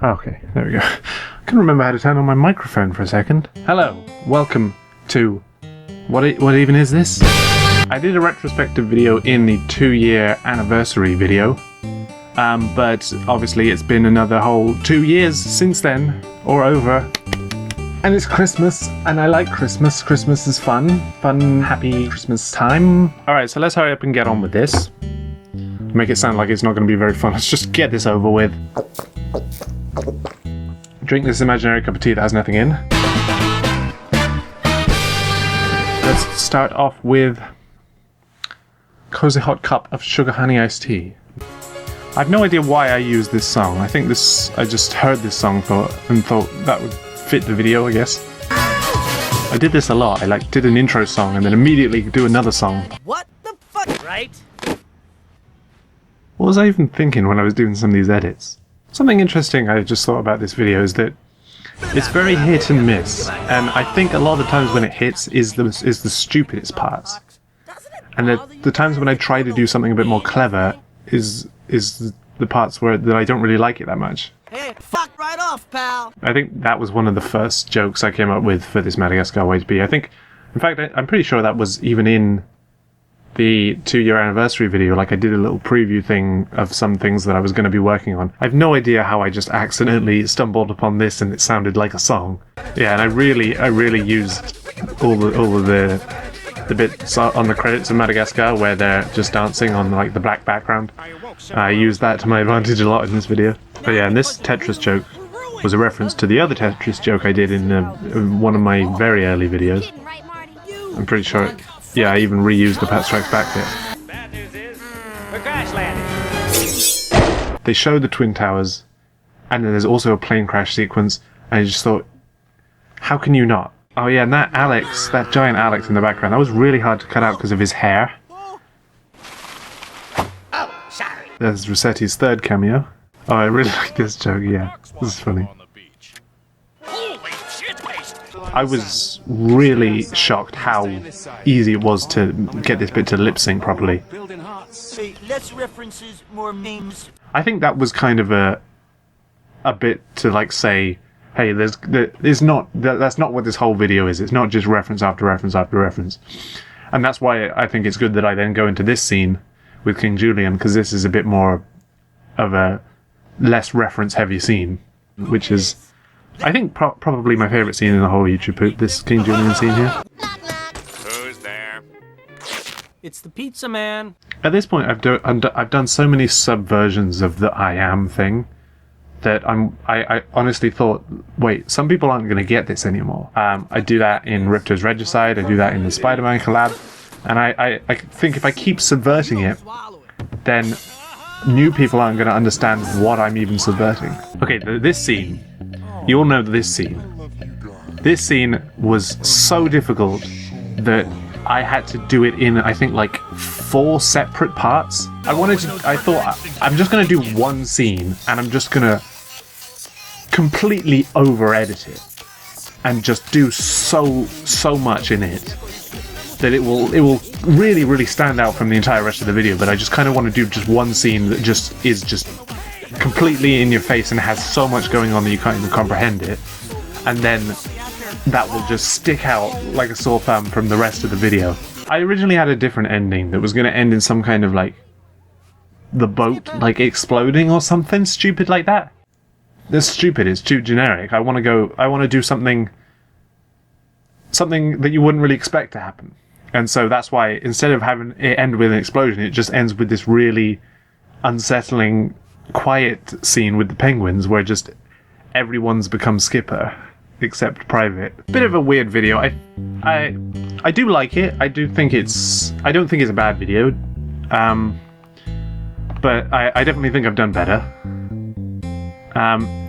Okay, there we go. I couldn't remember how to turn on my microphone for a second. Hello, welcome to... What even is this? I did a retrospective video in the 2-year anniversary video, but obviously it's been another whole 2 years since then, or over. And it's Christmas, and I like Christmas. Christmas is fun, happy Christmas time. Alright, so let's hurry up and get on with this. Make it sound like it's not going to be very fun. Let's just get this over with. Drink this imaginary cup of tea that has nothing in. Let's start off with Cozy Hot Cup of Sugar Honey Iced Tea. I have no idea why I used this song. I just heard this song and thought that would fit the video, I guess. I did this a lot. I did an intro song and then immediately do another song. What the fuck, right? What was I even thinking when I was doing some of these edits? Something interesting I just thought about this video is that it's very hit and miss, and I think a lot of the times when it hits is the stupidest parts, and the times when I try to do something a bit more clever is the parts that I don't really like it that much. Hey, fuck right off, pal! I think that was one of the first jokes I came up with for this Madagascar YTP. I think, in fact, I'm pretty sure that was even in the 2-year anniversary video. Like, I did a little preview thing of some things that I was going to be working on. I have no idea how I just accidentally stumbled upon this and it sounded like a song. Yeah, and I really used all of the bits on the credits of Madagascar where they're just dancing on like the black background. I used that to my advantage a lot in this video. But yeah, and this Tetris joke was a reference to the other Tetris joke I did in one of my very early videos. I'm pretty sure yeah, I even reused the Pat Strikes Back bit. Bad news is, we're crash landing. They show the Twin Towers, and then there's also a plane crash sequence, and I just thought, how can you not? Oh yeah, and that giant Alex in the background, that was really hard to cut out because of his hair. Oh, sorry. There's Rossetti's third cameo. Oh, I really like this joke, yeah. This is funny. I was really shocked how easy it was to get this bit to lip sync properly. Hey, less references, more memes. I think that was kind of a bit to like say, hey, that's not what this whole video is. It's not just reference after reference after reference. And that's why I think it's good that I then go into this scene with King Julian, because this is a bit more of a less reference heavy scene, which is, I think, probably my favourite scene in the whole YouTube poop, this King Julian scene here. Who's there? It's the pizza man. At this point, I've done so many subversions of the I am thing that I honestly thought, wait, some people aren't going to get this anymore. I do that in Ripto's Regicide, I do that in the Spider-Man collab, and I think if I keep subverting it, then new people aren't going to understand what I'm even subverting. Okay, this scene. You all know this scene. This scene was so difficult that I had to do it in, I think, like 4 separate parts. I thought, I'm just going to do one scene, and I'm just going to completely over-edit it, and just do so much in it, that it will really, really stand out from the entire rest of the video, but I just kind of want to do just one scene that just is just completely in your face and has so much going on that you can't even comprehend it, and then that will just stick out like a sore thumb from the rest of the video. I originally had a different ending that was going to end in some kind of like the boat like exploding or something stupid like that. That's stupid, it's too generic. I want to do something that you wouldn't really expect to happen. And so that's why instead of having it end with an explosion, it just ends with this really unsettling quiet scene with the penguins where just everyone's become Skipper except Private. Bit of a weird video. I do like it. I don't think it's a bad video. But I definitely think I've done better.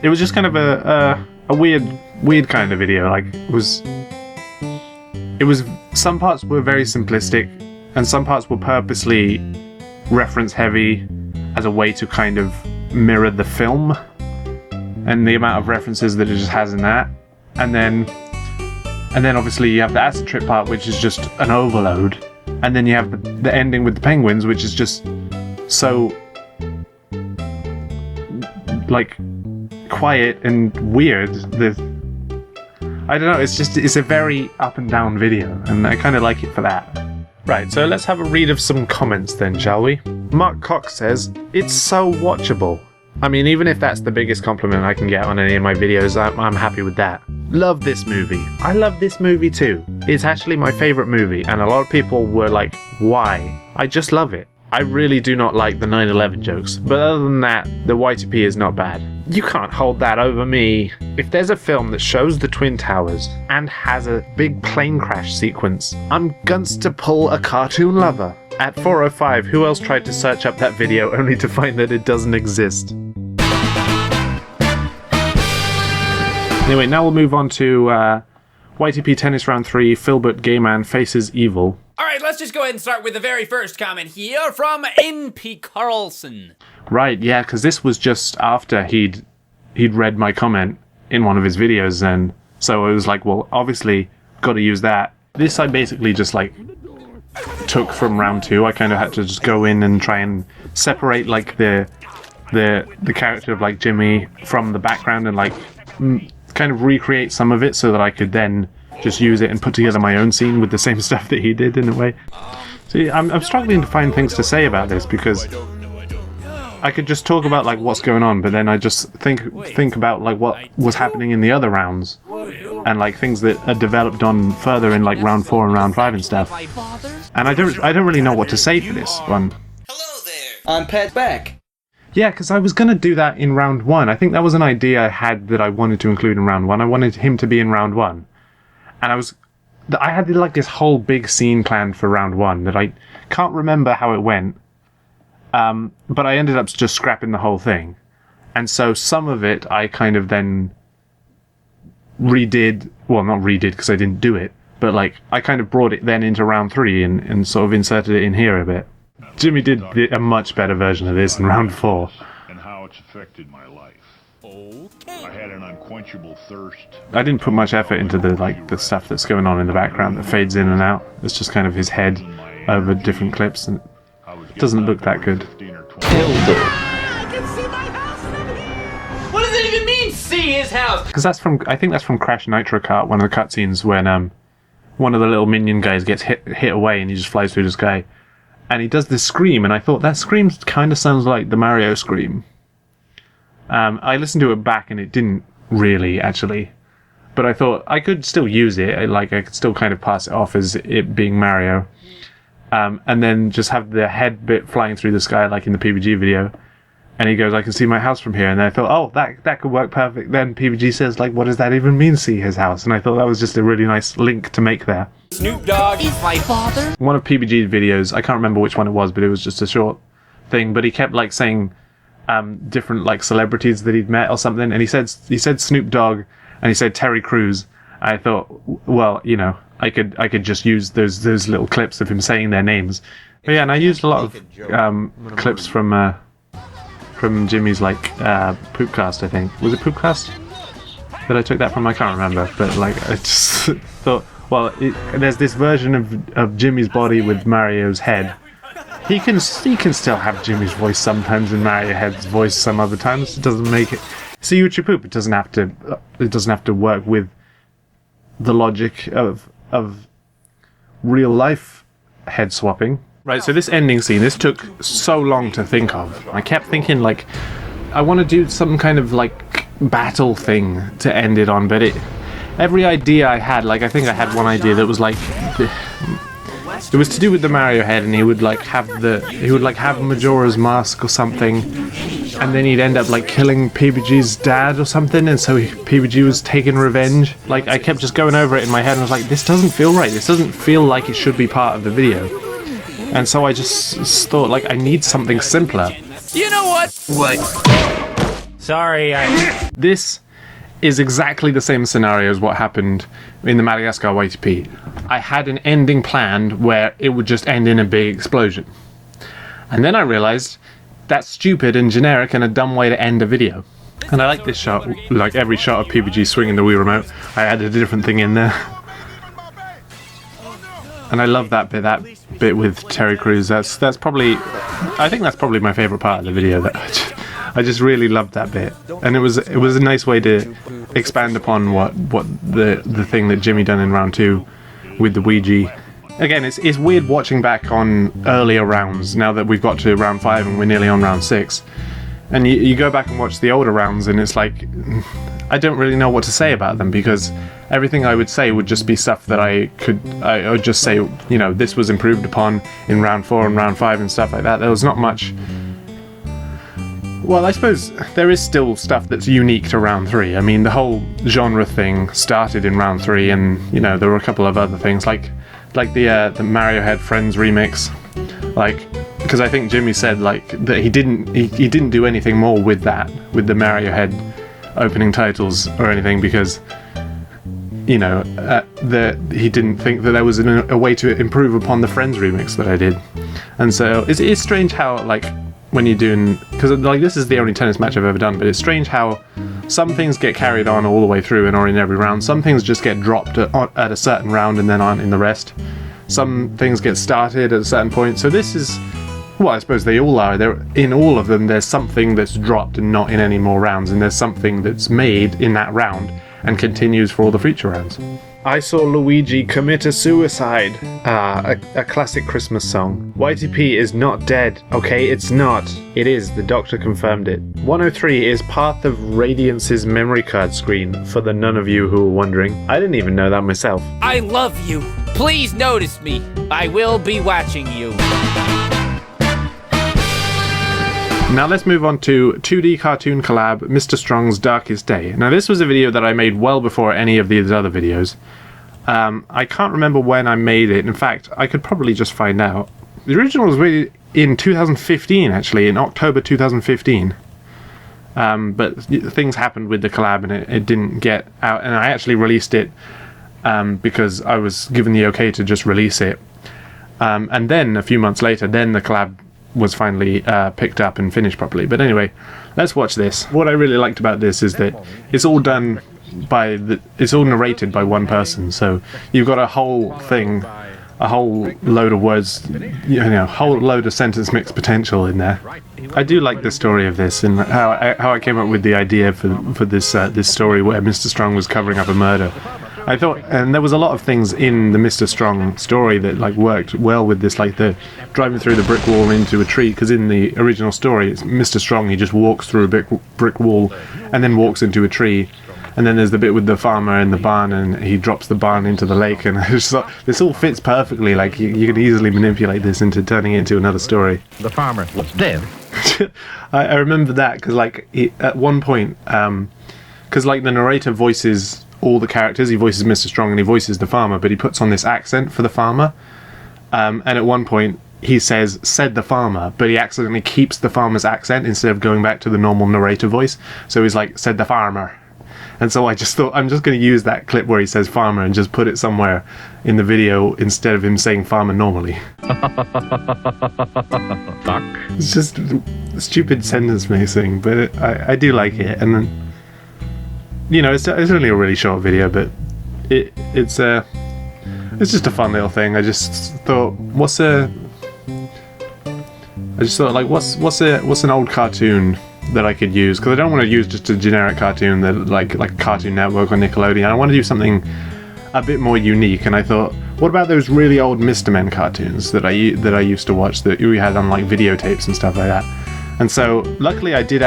It was just kind of a weird kind of video. Like it was some parts were very simplistic and some parts were purposely reference heavy as a way to kind of mirror the film and the amount of references that it just has in that, and then obviously you have the acid trip part, which is just an overload, and then you have the ending with the penguins, which is just so like quiet and weird. I don't know, it's a very up and down video, and I kind of like it for that. Right, so let's have a read of some comments then, shall we? Mark Cox says, "It's so watchable." I mean, even if that's the biggest compliment I can get on any of my videos, I'm happy with that. Love this movie. I love this movie too. It's actually my favourite movie, and a lot of people were like, why? I just love it. I really do not like the 9/11 jokes, but other than that, the YTP is not bad. You can't hold that over me. If there's a film that shows the Twin Towers and has a big plane crash sequence, I'm guns to pull a cartoon lover. At 4:05, who else tried to search up that video only to find that it doesn't exist? Anyway, now we'll move on to YTP Tennis Round 3, Philbert GayMan Faces Evil. Alright, let's just go ahead and start with the very first comment here from NP Carlson. Right, yeah, because this was just after he'd read my comment in one of his videos, and so I was like, well, obviously, got to use that. This I basically just like took from round 2. I kind of had to just go in and try and separate like the character of like Jimmy from the background and like kind of recreate some of it so that I could then just use it and put together my own scene with the same stuff that he did in a way. See, I'm struggling to find things to say about this because I could just talk about like what's going on, but then I just think about like what was happening in the other rounds and like things that are developed on further in like round 4 and round 5 and stuff. And I don't really know what to say for this one. Hello there. I'm Pat Beck. Yeah, because I was going to do that in round 1. I think that was an idea I had that I wanted to include in round 1. I wanted him to be in round 1. And I had like this whole big scene planned for round 1 that I can't remember how it went. But I ended up just scrapping the whole thing. And so some of it I kind of then redid. Well, not redid because I didn't do it. But like I kind of brought it then into round 3 and sort of inserted it in here a bit. Jimmy did a much better version of this in round 4. And how it's affected my life. Okay. I had an unquenchable thirst. I didn't put much effort into the stuff that's going on in the background that fades in and out. It's just kind of his head over different clips, and it doesn't look that good. I can see my house from here. What does it even mean, see his house? Because I think that's from Crash Nitro Kart, one of the cutscenes when one of the little minion guys gets hit away and he just flies through the sky. And he does this scream, and I thought that scream kind of sounds like the Mario scream. I listened to it back, and it didn't really, actually. But I thought I could still use it. Like, I could still kind of pass it off as it being Mario. And then just have the head bit flying through the sky, like in the PBG video. And he goes, I can see my house from here. And then I thought, oh, that could work perfect. Then PBG says, like, what does that even mean, see his house? And I thought that was just a really nice link to make there. Snoop Dogg is my father. One of PBG's videos, I can't remember which one it was, but it was just a short thing. But he kept like saying different like celebrities that he'd met or something, and he said Snoop Dogg and he said Terry Crews. I thought, well, you know, I could just use those little clips of him saying their names. But yeah, and I used a lot of clips from Jimmy's like Poopcast, I think. Was it Poopcast that I took that from? I can't remember, but like I just thought, well, there's this version of Jimmy's body with Mario's head. He can still have Jimmy's voice sometimes and Mario Head's voice some other times. It doesn't make it. See what you poop. It doesn't have to work with the logic of real life head swapping. Right. So this ending scene, this took so long to think of. I kept thinking like, I want to do some kind of like battle thing to end it on, but every idea I had, like I think I had one idea that was like. It was to do with the Mario head, and he would have Majora's Mask or something, and then he'd end up like killing PBG's dad or something, and so PBG was taking revenge. Like I kept just going over it in my head and I was like, this doesn't feel right. This doesn't feel like it should be part of the video. And so I just thought like I need something simpler. You know what? What? Sorry, This is exactly the same scenario as what happened in the Madagascar YTP. I had an ending planned where it would just end in a big explosion. And then I realized that's stupid and generic and a dumb way to end a video. And I like this shot, like every shot of PBG swinging the Wii remote, I added a different thing in there. And I love that bit with Terry Crews. I think that's probably my favorite part of the video. I just really loved that bit, and it was a nice way to expand upon what the thing that Jimmy done in round 2 with the Ouija. Again, it's weird watching back on earlier rounds now that we've got to round 5 and we're nearly on round 6, and you go back and watch the older rounds, and it's like I don't really know what to say about them, because everything I would say would just be stuff that I would just say, you know, this was improved upon in round 4 and round 5 and stuff like that. There was not much. Well, I suppose there is still stuff that's unique to round 3. I mean, the whole genre thing started in round 3, and you know there were a couple of other things like the Mario Head Friends remix, like, because I think Jimmy said like that he didn't do anything more with the Mario Head opening titles or anything, because you know he didn't think that there was a way to improve upon the Friends remix that I did. And so it's strange how, like, when you're doing, because like this is the only tennis match I've ever done, but it's strange how some things get carried on all the way through and are in every round. Some things just get dropped at a certain round and then aren't in the rest. Some things get started at a certain point. So this is, well, I suppose they all are. They're in all of them. There's something that's dropped and not in any more rounds, and there's something that's made in that round and continues for all the future rounds. I saw Luigi commit a suicide. A classic Christmas song. YTP is not dead. Okay, it's not. It is. The doctor confirmed it. 103 is Path of Radiance's memory card screen, for the none of you who are wondering. I didn't even know that myself. I love you. Please notice me. I will be watching you. Now let's move on to 2D cartoon collab, Mr. Strong's Darkest Day. Now this was a video that I made well before any of these other videos. I can't remember when I made it. In fact, I could probably just find out. The original was really in 2015, actually, in October 2015. But things happened with the collab and it didn't get out, and I actually released it because I was given the okay to just release it. And then a few months later, then the collab was finally picked up and finished properly. But anyway, let's watch this. What I really liked about this is that it's all done by it's all narrated by one person, so you've got a whole thing, a whole load of words, you know, a whole load of sentence mix potential in there. I do like the story of this, and how I came up with the idea for this this story where Mr. Strong was covering up a murder. I thought, and there was a lot of things in the Mr. Strong story that like worked well with this, like the driving through the brick wall into a tree, because in the original story it's Mr. Strong, he just walks through a brick wall and then walks into a tree, and then there's the bit with the farmer in the barn and he drops the barn into the lake, and I just thought this all fits perfectly. Like you can easily manipulate this into turning it into another story. The farmer was dead. I remember that because like at one point, because like the narrator voices all the characters, he voices Mr. Strong and he voices the farmer, but he puts on this accent for the farmer, and at one point he said the farmer, but he accidentally keeps the farmer's accent instead of going back to the normal narrator voice, so he's like, said the farmer. And so I just thought I'm just going to use that clip where he says farmer and just put it somewhere in the video instead of him saying farmer normally. It's just stupid sentence mixing, but I do like it. And then, you know, it's only a really short video, but it's just a fun little thing. I just thought, what's an old cartoon that I could use, because I don't want to use just a generic cartoon that like Cartoon Network or Nickelodeon. I want to do something a bit more unique, and I thought, what about those really old Mr. Men cartoons that I used to watch that we had on like videotapes and stuff like that. And so luckily I do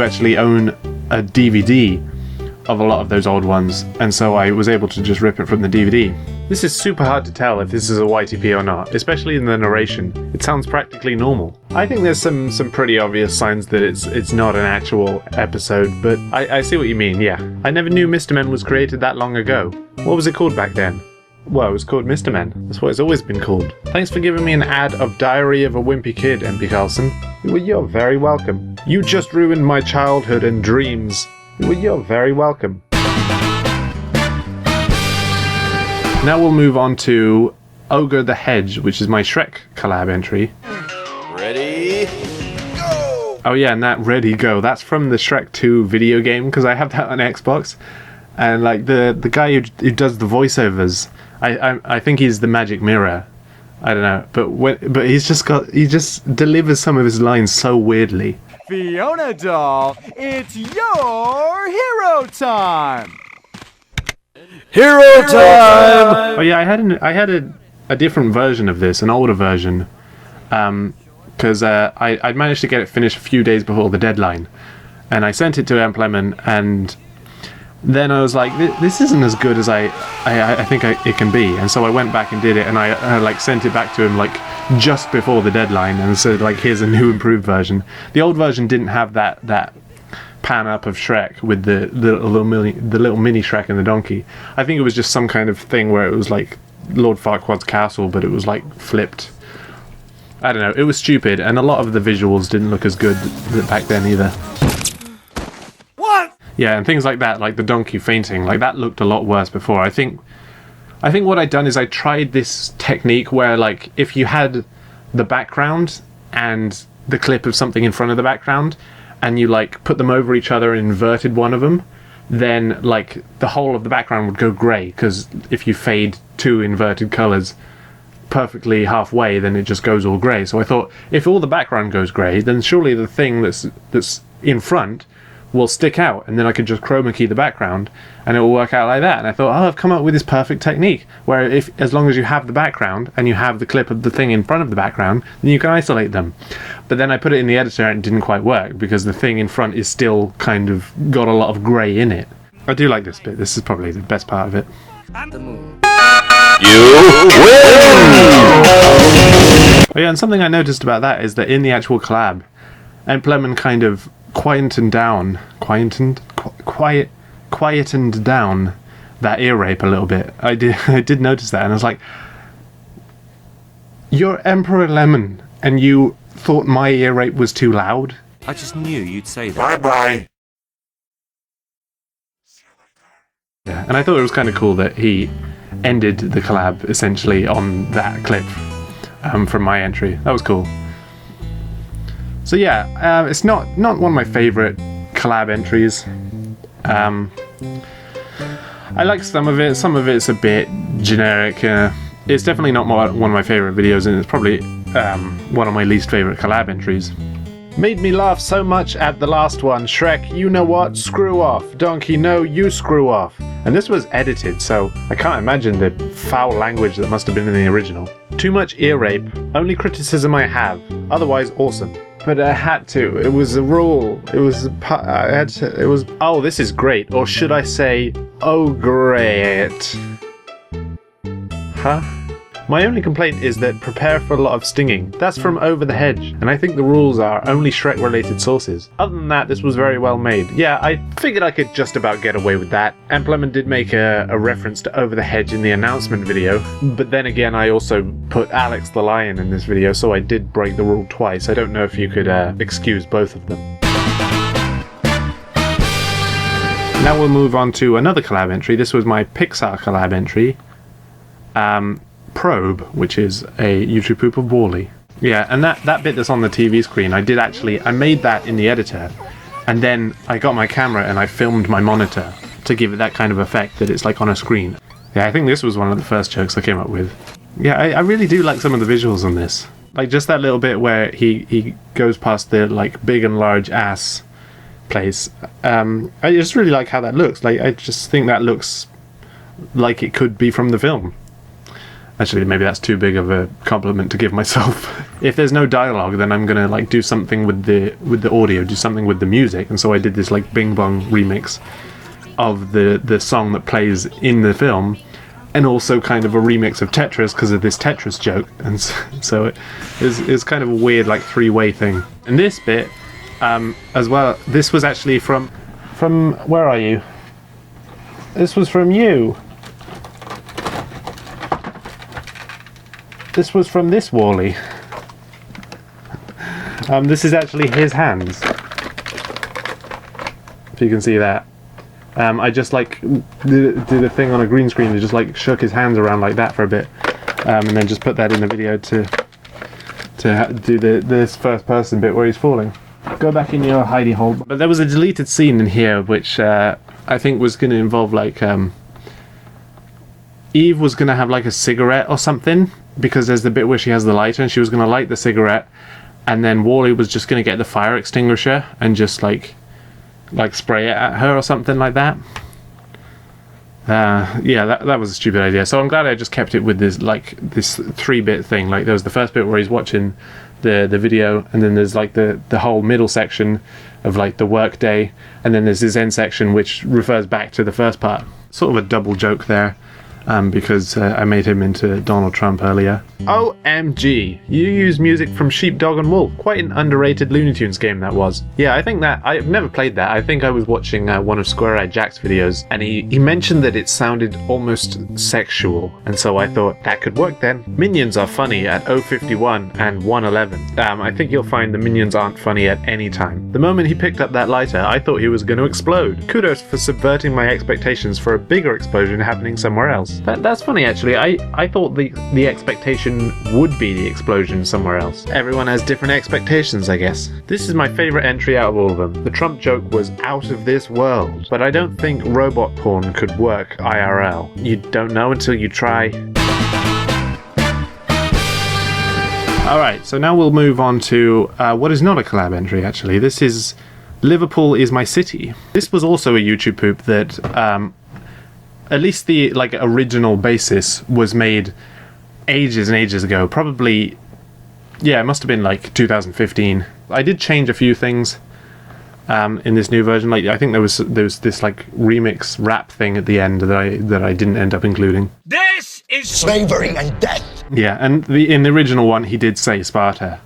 actually own a DVD of a lot of those old ones, and so I was able to just rip it from the DVD. This is super hard to tell if this is a YTP or not, especially in the narration. It sounds practically normal. I think there's some pretty obvious signs that it's not an actual episode, but I see what you mean, yeah. I never knew Mr. Men was created that long ago. What was it called back then? Well, it was called Mr. Men. That's what it's always been called. Thanks for giving me an ad of Diary of a Wimpy Kid, MP Carlson. Well, you're very welcome. You just ruined my childhood and dreams. Well, you're very welcome. Now we'll move on to Ogre the Hedge, which is my Shrek collab entry. Ready, go! Oh yeah, and that Ready Go, that's from the Shrek 2 video game, because I have that on Xbox. And like the guy who does the voiceovers, I think he's the Magic Mirror. I don't know, but he just delivers some of his lines so weirdly. Fiona doll, it's your hero time! Hero time! Oh yeah, I had a different version of this, an older version, because I'd managed to get it finished a few days before the deadline, and I sent it to Emplemon, and then I was like, this isn't as good as I think it can be, and so I went back and did it, and I like sent it back to him like just before the deadline, and said like, here's a new improved version. The old version didn't have that pan up of Shrek with the little mini Shrek and the donkey. I think it was just some kind of thing where it was like Lord Farquaad's castle, but it was like flipped. I don't know, it was stupid, and a lot of the visuals didn't look as good back then either. What? Yeah, and things like that, like the donkey fainting, like that looked a lot worse before. I think what I'd done is I tried this technique where, like, if you had the background and the clip of something in front of the background, and you like put them over each other and inverted one of them, then like the whole of the background would go grey, because if you fade two inverted colours perfectly halfway, then it just goes all grey. So I thought, if all the background goes grey, then surely the thing that's in front will stick out, and then I could just chroma key the background and it will work out like that. And I thought, oh, I've come up with this perfect technique where as long as you have the background and you have the clip of the thing in front of the background, then you can isolate them. But then I put it in the editor and it didn't quite work, because the thing in front is still kind of got a lot of grey in it. I do like this bit. This is probably the best part of it. You win! Oh yeah, and something I noticed about that is that in the actual collab, Emplemon kind of quietened down that ear rape a little bit. I did notice that, and I was like, you're Emperor Lemon, and you thought my ear rape was too loud? I just knew you'd say that. Bye-bye. Yeah, and I thought it was kind of cool that he ended the collab essentially on that clip from my entry. That was cool. So yeah, it's not one of my favourite collab entries. I like some of it. Some of it's a bit generic. It's definitely not one of my favourite videos, and it's probably one of my least favourite collab entries. Made me laugh so much at the last one. Shrek, you know what? Screw off. Donkey, no, you screw off. And this was edited, so I can't imagine the foul language that must have been in the original. Too much ear rape. Only criticism I have. Otherwise, awesome. But I had to. It was a rule. It was I had to. It was. Oh, this is great. Or should I say, oh, great. Huh? My only complaint is that prepare for a lot of stinging. That's from Over the Hedge, and I think the rules are only Shrek-related sources. Other than that, this was very well made. Yeah, I figured I could just about get away with that. Emplemon did make a reference to Over the Hedge in the announcement video, but then again, I also put Alex the Lion in this video, so I did break the rule twice. I don't know if you could excuse both of them. Now we'll move on to another collab entry. This was my Pixar collab entry. Probe, which is a YouTube poop of Wall-E. Yeah, and that bit that's on the TV screen, I made that in the editor, and then I got my camera and I filmed my monitor to give it that kind of effect that it's like on a screen. Yeah, I think this was one of the first jokes I came up with. Yeah, I really do like some of the visuals on this. Like just that little bit where he goes past the like big and large ass place. I just really like how that looks. Like I just think that looks like it could be from the film. Actually, maybe that's too big of a compliment to give myself. If there's no dialogue, then I'm gonna like do something with the audio, do something with the music, and so I did this like Bing Bong remix of the song that plays in the film, and also kind of a remix of Tetris because of this Tetris joke, and so it is kind of a weird like three-way thing. And this bit, as well, this was actually from where are you? This was from you. This was from this Wall-E. This is actually his hands. If you can see that. I just like did a thing on a green screen and just like shook his hands around like that for a bit. And then just put that in the video to do this first person bit where he's falling. Go back in your hidey hole. But there was a deleted scene in here which I think was going to involve like Eve was going to have like a cigarette or something, because there's the bit where she has the lighter and she was going to light the cigarette, and then Wally was just going to get the fire extinguisher and just like spray it at her or something like that. Yeah, that was a stupid idea. So I'm glad I just kept it with this 3-bit thing. Like there was the first bit where he's watching the video, and then there's like the whole middle section of like the work day, and then there's this end section which refers back to the first part. Sort of a double joke there. Because I made him into Donald Trump earlier. OMG, you use music from Sheepdog and Wolf. Quite an underrated Looney Tunes game that was. Yeah, I think that, I've never played that. I think I was watching one of Square Eyed Jack's videos, and he mentioned that it sounded almost sexual, and so I thought that could work then. Minions are funny at 051 and 111. I think you'll find the minions aren't funny at any time. The moment he picked up that lighter, I thought he was going to explode. Kudos for subverting my expectations for a bigger explosion happening somewhere else. That's funny actually. I thought the expectation would be the explosion somewhere else. Everyone has different expectations, I guess. This is my favourite entry out of all of them. The Trump joke was out of this world, but I don't think robot porn could work IRL. You don't know until you try. Alright, so now we'll move on to what is not a collab entry actually. This is Liverpool is my city. This was also a YouTube poop that at least the original basis was made ages and ages ago. Probably, yeah, it must have been like 2015. I did change a few things in this new version. Like I think there was this like remix rap thing at the end that I didn't end up including. This is Slavery and death. Yeah, and in the original one he did say Sparta.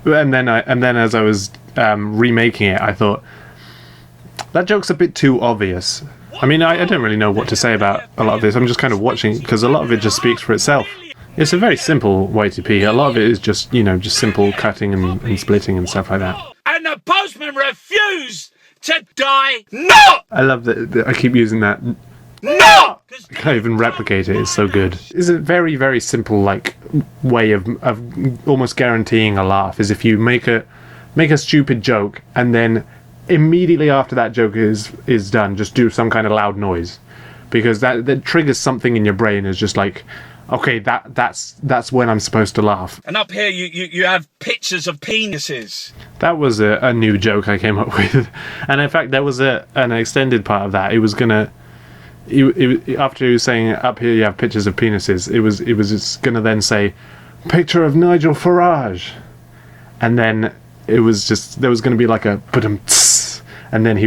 And then as I was remaking it, I thought that joke's a bit too obvious. I mean, I don't really know what to say about a lot of this. I'm just kind of watching because a lot of it just speaks for itself. It's a very simple YTP. A lot of it is just, just simple cutting and splitting and stuff like that. And the postman refused to die. No! I love that I keep using that. No! I can't even replicate it. It's so good. It's a very, very simple way of almost guaranteeing a laugh. Is if you make a stupid joke and then immediately after that joke is done, just do some kind of loud noise, because that triggers something in your brain. Is just like, okay, that's when I'm supposed to laugh. And up here you have pictures of penises. That was a new joke I came up with, and in fact there was an extended part of that. It was gonna, after he was saying up here you have pictures of penises, it was just gonna then say picture of Nigel Farage, and then it was just there was gonna be like a but and then he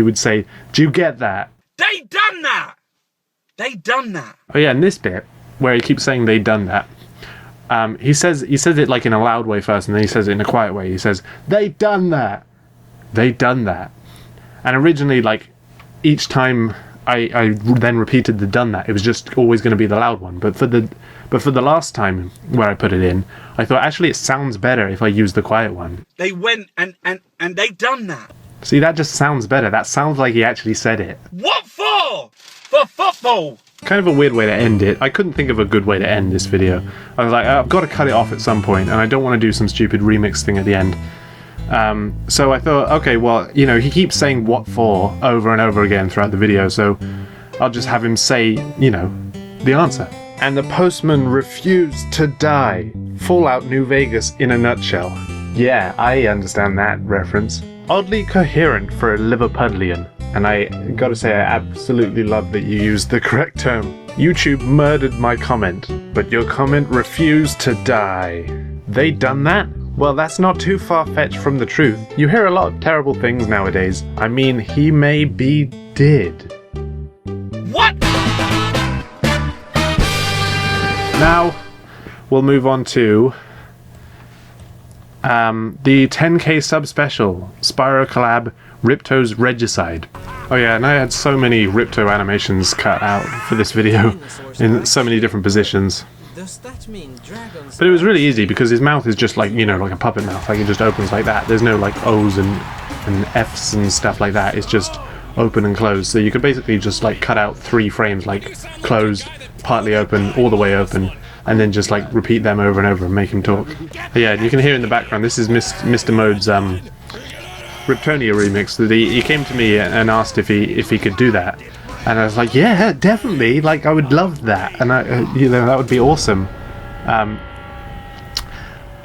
would say, do you get that? They done that! They done that! Oh yeah, in this bit, where he keeps saying they done that, he says it like in a loud way first, and then he says it in a quiet way. He says, they done that! They done that. And originally, like, each time I then repeated the done that, it was just always going to be the loud one. But for the last time where I put it in, I thought, actually it sounds better if I use the quiet one. They went and they done that. See, that just sounds better. That sounds like he actually said it. What for? For football! Kind of a weird way to end it. I couldn't think of a good way to end this video. I was like, I've got to cut it off at some point, and I don't want to do some stupid remix thing at the end. So I thought, okay, well, he keeps saying what for over and over again throughout the video, so I'll just have him say, the answer. And the postman refused to die. Fallout New Vegas in a nutshell. Yeah, I understand that reference. Oddly coherent for a Liverpudlian. And I gotta say, I absolutely love that you used the correct term. YouTube murdered my comment, but your comment refused to die. They done that? Well, that's not too far-fetched from the truth. You hear a lot of terrible things nowadays. I mean, he may be dead. What? Now, we'll move on to the 10k sub special, Spyro collab, Ripto's Regicide. Oh yeah, and I had so many Ripto animations cut out for this video in so many different positions. But it was really easy because his mouth is just like, like a puppet mouth. Like it just opens like that. There's no like O's and F's and stuff like that. It's just open and closed. So you could basically just like cut out 3 frames, like closed, partly open, all the way open, and then just like repeat them over and over and make him talk. But yeah, you can hear in the background, this is Mr. Mode's Riptonia remix. That he came to me and asked if he could do that, and I was like, yeah, definitely, like I would love that, and that would be awesome.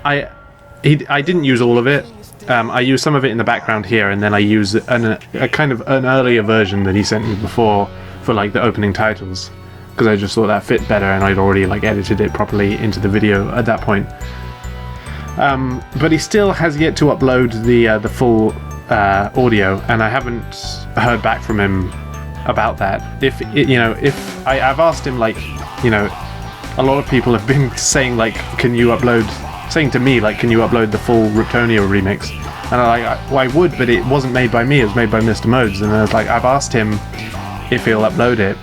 I didn't use all of it. I used some of it in the background here, and then I used a kind of an earlier version that he sent me before for like the opening titles, because I just thought that fit better, and I'd already like edited it properly into the video at that point. But he still has yet to upload the full audio, and I haven't heard back from him about that. I've asked him, like, you know, a lot of people have been saying like, can you upload the full Riptonia remix? And I would, but it wasn't made by me, it was made by Mr. Modes, and I was like, I've asked him if he'll upload it,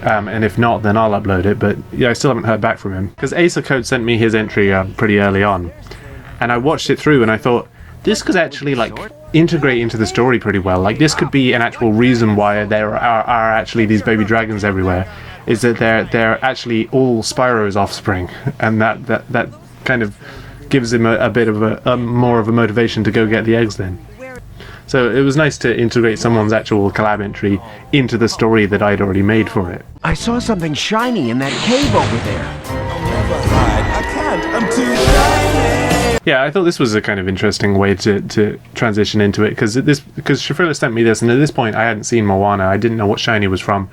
and if not, then I'll upload it, but yeah, I still haven't heard back from him. Because Acer Code sent me his entry pretty early on, and I watched it through, and I thought, this could actually like integrate into the story pretty well. Like, this could be an actual reason why there are actually these baby dragons everywhere, is that they're actually all Spyro's offspring, and that kind of gives him a bit of a more of a motivation to go get the eggs then. So it was nice to integrate someone's actual collab entry into the story that I'd already made for it. I saw something shiny in that cave over there. I'll never hide. I can't. I'm too shiny. Yeah, I thought this was a kind of interesting way to transition into it, because Shafrilla sent me this, and at this point I hadn't seen Moana. I didn't know what shiny was from,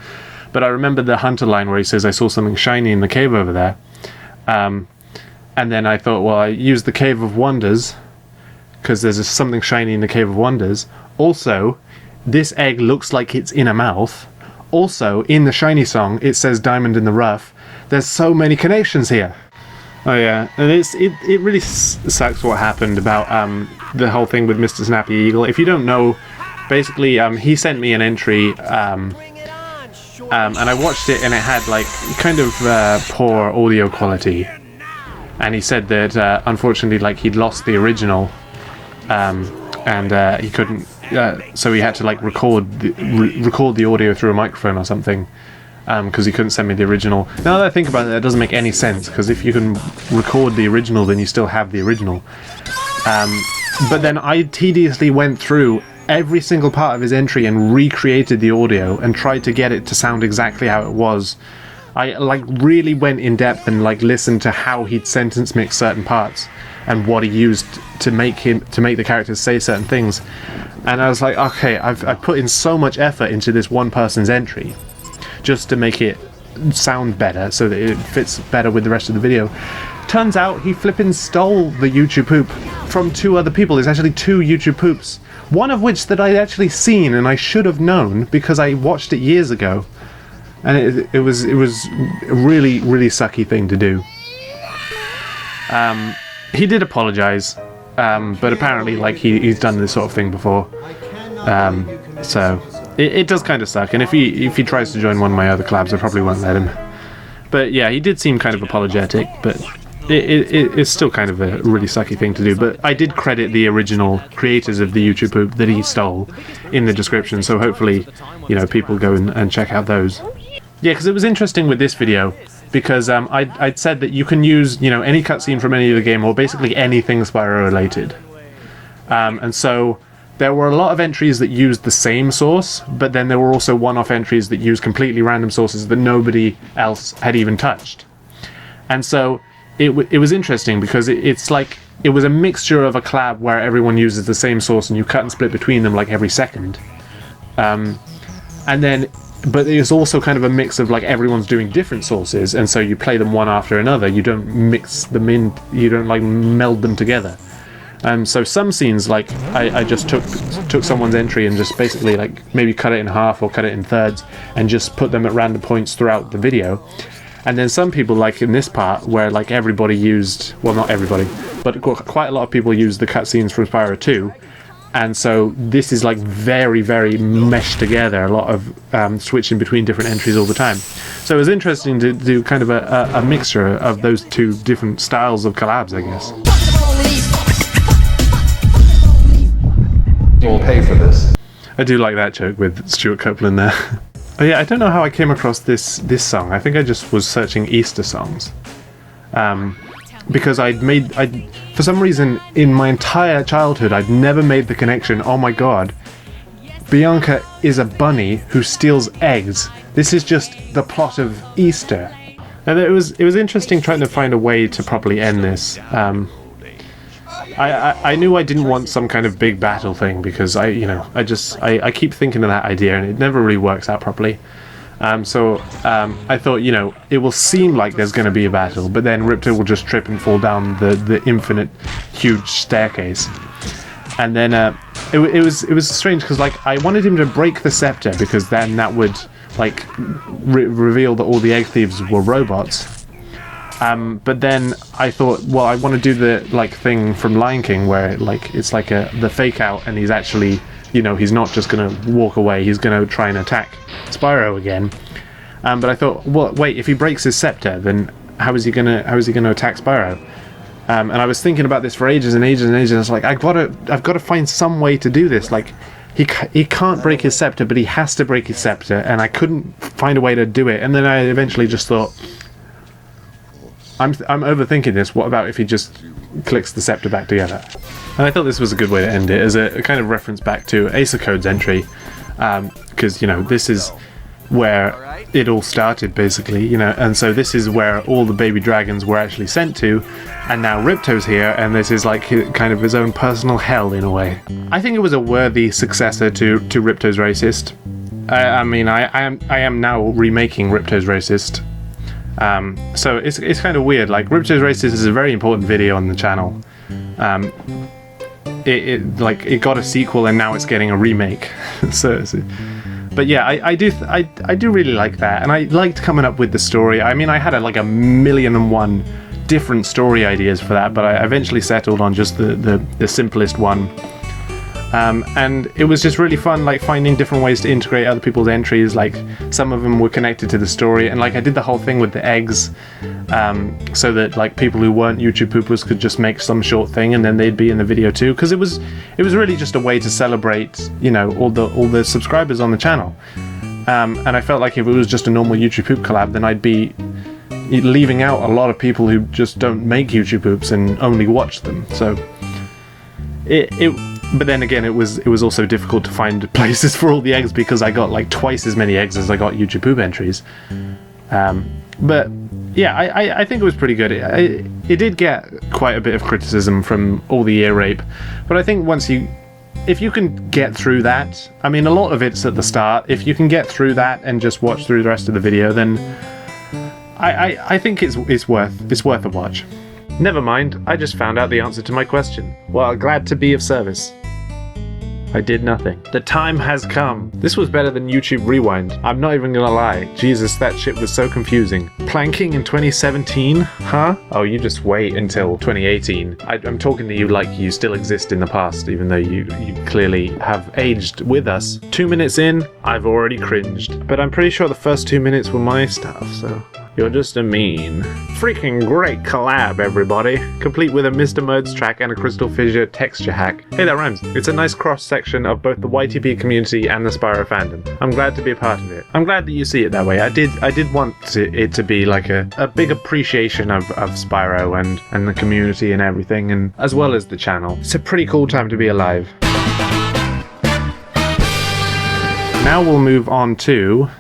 but I remember the Hunter line where he says, I saw something shiny in the cave over there. And then I thought, well, I used the Cave of Wonders, because there's something shiny in the Cave of Wonders. Also, this egg looks like it's in a mouth. Also, in the shiny song, it says Diamond in the Rough. There's so many connections here. Oh yeah, and it really sucks what happened about the whole thing with Mr. Snappy Eagle. If you don't know, basically he sent me an entry, and I watched it, and it had like kind of poor audio quality. And he said that unfortunately, like, he'd lost the original, and he couldn't, so he had to like record the audio through a microphone or something, because he couldn't send me the original. Now that I think about it, that doesn't make any sense, because if you can record the original, then you still have the original. But then I tediously went through every single part of his entry and recreated the audio and tried to get it to sound exactly how it was. I like really went in depth and like listened to how he'd sentence mix certain parts and what he used to make the characters say certain things, and I was like, okay, I've put in so much effort into this one person's entry just to make it sound better so that it fits better with the rest of the video. Turns out he flipping stole the YouTube poop from 2 other people. There's actually 2 YouTube poops, one of which that I'd actually seen and I should have known because I watched it years ago. And it was a really, really sucky thing to do. He did apologize, but apparently, like, he's done this sort of thing before. So it does kind of suck. And if he tries to join one of my other collabs, I probably won't let him. But yeah, he did seem kind of apologetic, but it's still kind of a really sucky thing to do. But I did credit the original creators of the YouTube poop that he stole in the description, so hopefully, you know, people go and check out those. Yeah, because it was interesting with this video, because I'd said that you can use, you know, any cutscene from any of the game, or basically anything Spyro related. And so there were a lot of entries that used the same source, but then there were also one-off entries that used completely random sources that nobody else had even touched. And so it was interesting, because it's like, it was a mixture of a collab where everyone uses the same source and you cut and split between them like every second. But it's also kind of a mix of like everyone's doing different sources, and so you play them one after another. You don't mix them in, you don't like meld them together. So some scenes, like I just took someone's entry and just basically like maybe cut it in half or cut it in thirds and just put them at random points throughout the video. And then some people, like in this part where like everybody used, well, not everybody, but quite a lot of people used the cutscenes from Spyro 2. And so this is like very, very meshed together, a lot of switching between different entries all the time. So it was interesting to do kind of a mixture of those 2 different styles of collabs, I guess. You'll pay for this. I do like that joke with Stuart Copeland there. Oh yeah, I don't know how I came across this song. I think I just was searching Easter songs. Because for some reason in my entire childhood I'd never made the connection, oh my god, Bianca is a bunny who steals eggs. This is just the plot of Easter. And it was interesting trying to find a way to properly end this. I knew I didn't want some kind of big battle thing because I keep thinking of that idea and it never really works out properly. So I thought, it will seem like there's going to be a battle, but then Ripto will just trip and fall down the infinite huge staircase. And then it was strange because I wanted him to break the scepter because then that would reveal that all the egg thieves were robots. But then I thought, well, I want to do the thing from Lion King where it's like the fake out, and he's actually, he's not just gonna walk away. He's gonna try and attack Spyro again. But I thought, well, wait, if he breaks his scepter, then how is he gonna attack Spyro? And I was thinking about this for ages and ages and ages. I was like, I've got to find some way to do this. He can't break his scepter, but he has to break his scepter, and I couldn't find a way to do it. And then I eventually just thought, I'm overthinking this. What about if he just clicks the scepter back together? And I thought this was a good way to end it, as a kind of reference back to Ace of Code's entry, because this is where it all started, basically, and so this is where all the baby dragons were actually sent to, and now Ripto's here, and this is kind of his own personal hell in a way. I think it was a worthy successor to Ripto's Racist. I am now remaking Ripto's Racist. So it's kind of weird. Ripto's Racist is a very important video on the channel. It got a sequel and now it's getting a remake. But yeah, I do really like that, and I liked coming up with the story. I had a 1,000,001 different story ideas for that, but I eventually settled on just the simplest one. And it was just really fun, finding different ways to integrate other people's entries. Some of them were connected to the story, and I did the whole thing with the eggs, so that people who weren't YouTube poopers could just make some short thing, and then they'd be in the video too. Because it was really just a way to celebrate, all the subscribers on the channel. And I felt like if it was just a normal YouTube poop collab, then I'd be leaving out a lot of people who just don't make YouTube poops and only watch them. So but then again, it was also difficult to find places for all the eggs because I got twice as many eggs as I got YouTube poop entries. But yeah, I think it was pretty good. It did get quite a bit of criticism from all the ear rape, but I think if you can get through that, a lot of it's at the start. If you can get through that and just watch through the rest of the video, then I think it's worth a watch. Never mind, I just found out the answer to my question. Well, glad to be of service. I did nothing. The time has come. This was better than YouTube Rewind. I'm not even gonna lie. Jesus, that shit was so confusing. Planking in 2017? Huh? Oh, you just wait until 2018. I'm talking to you like you still exist in the past, even though you clearly have aged with us. 2 minutes in, I've already cringed. But I'm pretty sure the first 2 minutes were my stuff, so... You're just a mean. Freaking great collab, everybody. Complete with a Mr. Modes track and a Crystal Fissure texture hack. Hey, that rhymes. It's a nice cross-section of both the YTP community and the Spyro fandom. I'm glad to be a part of it. I'm glad that you see it that way. I did want it to be a big appreciation of Spyro and the community and everything, and as well as the channel. It's a pretty cool time to be alive. Now we'll move on to...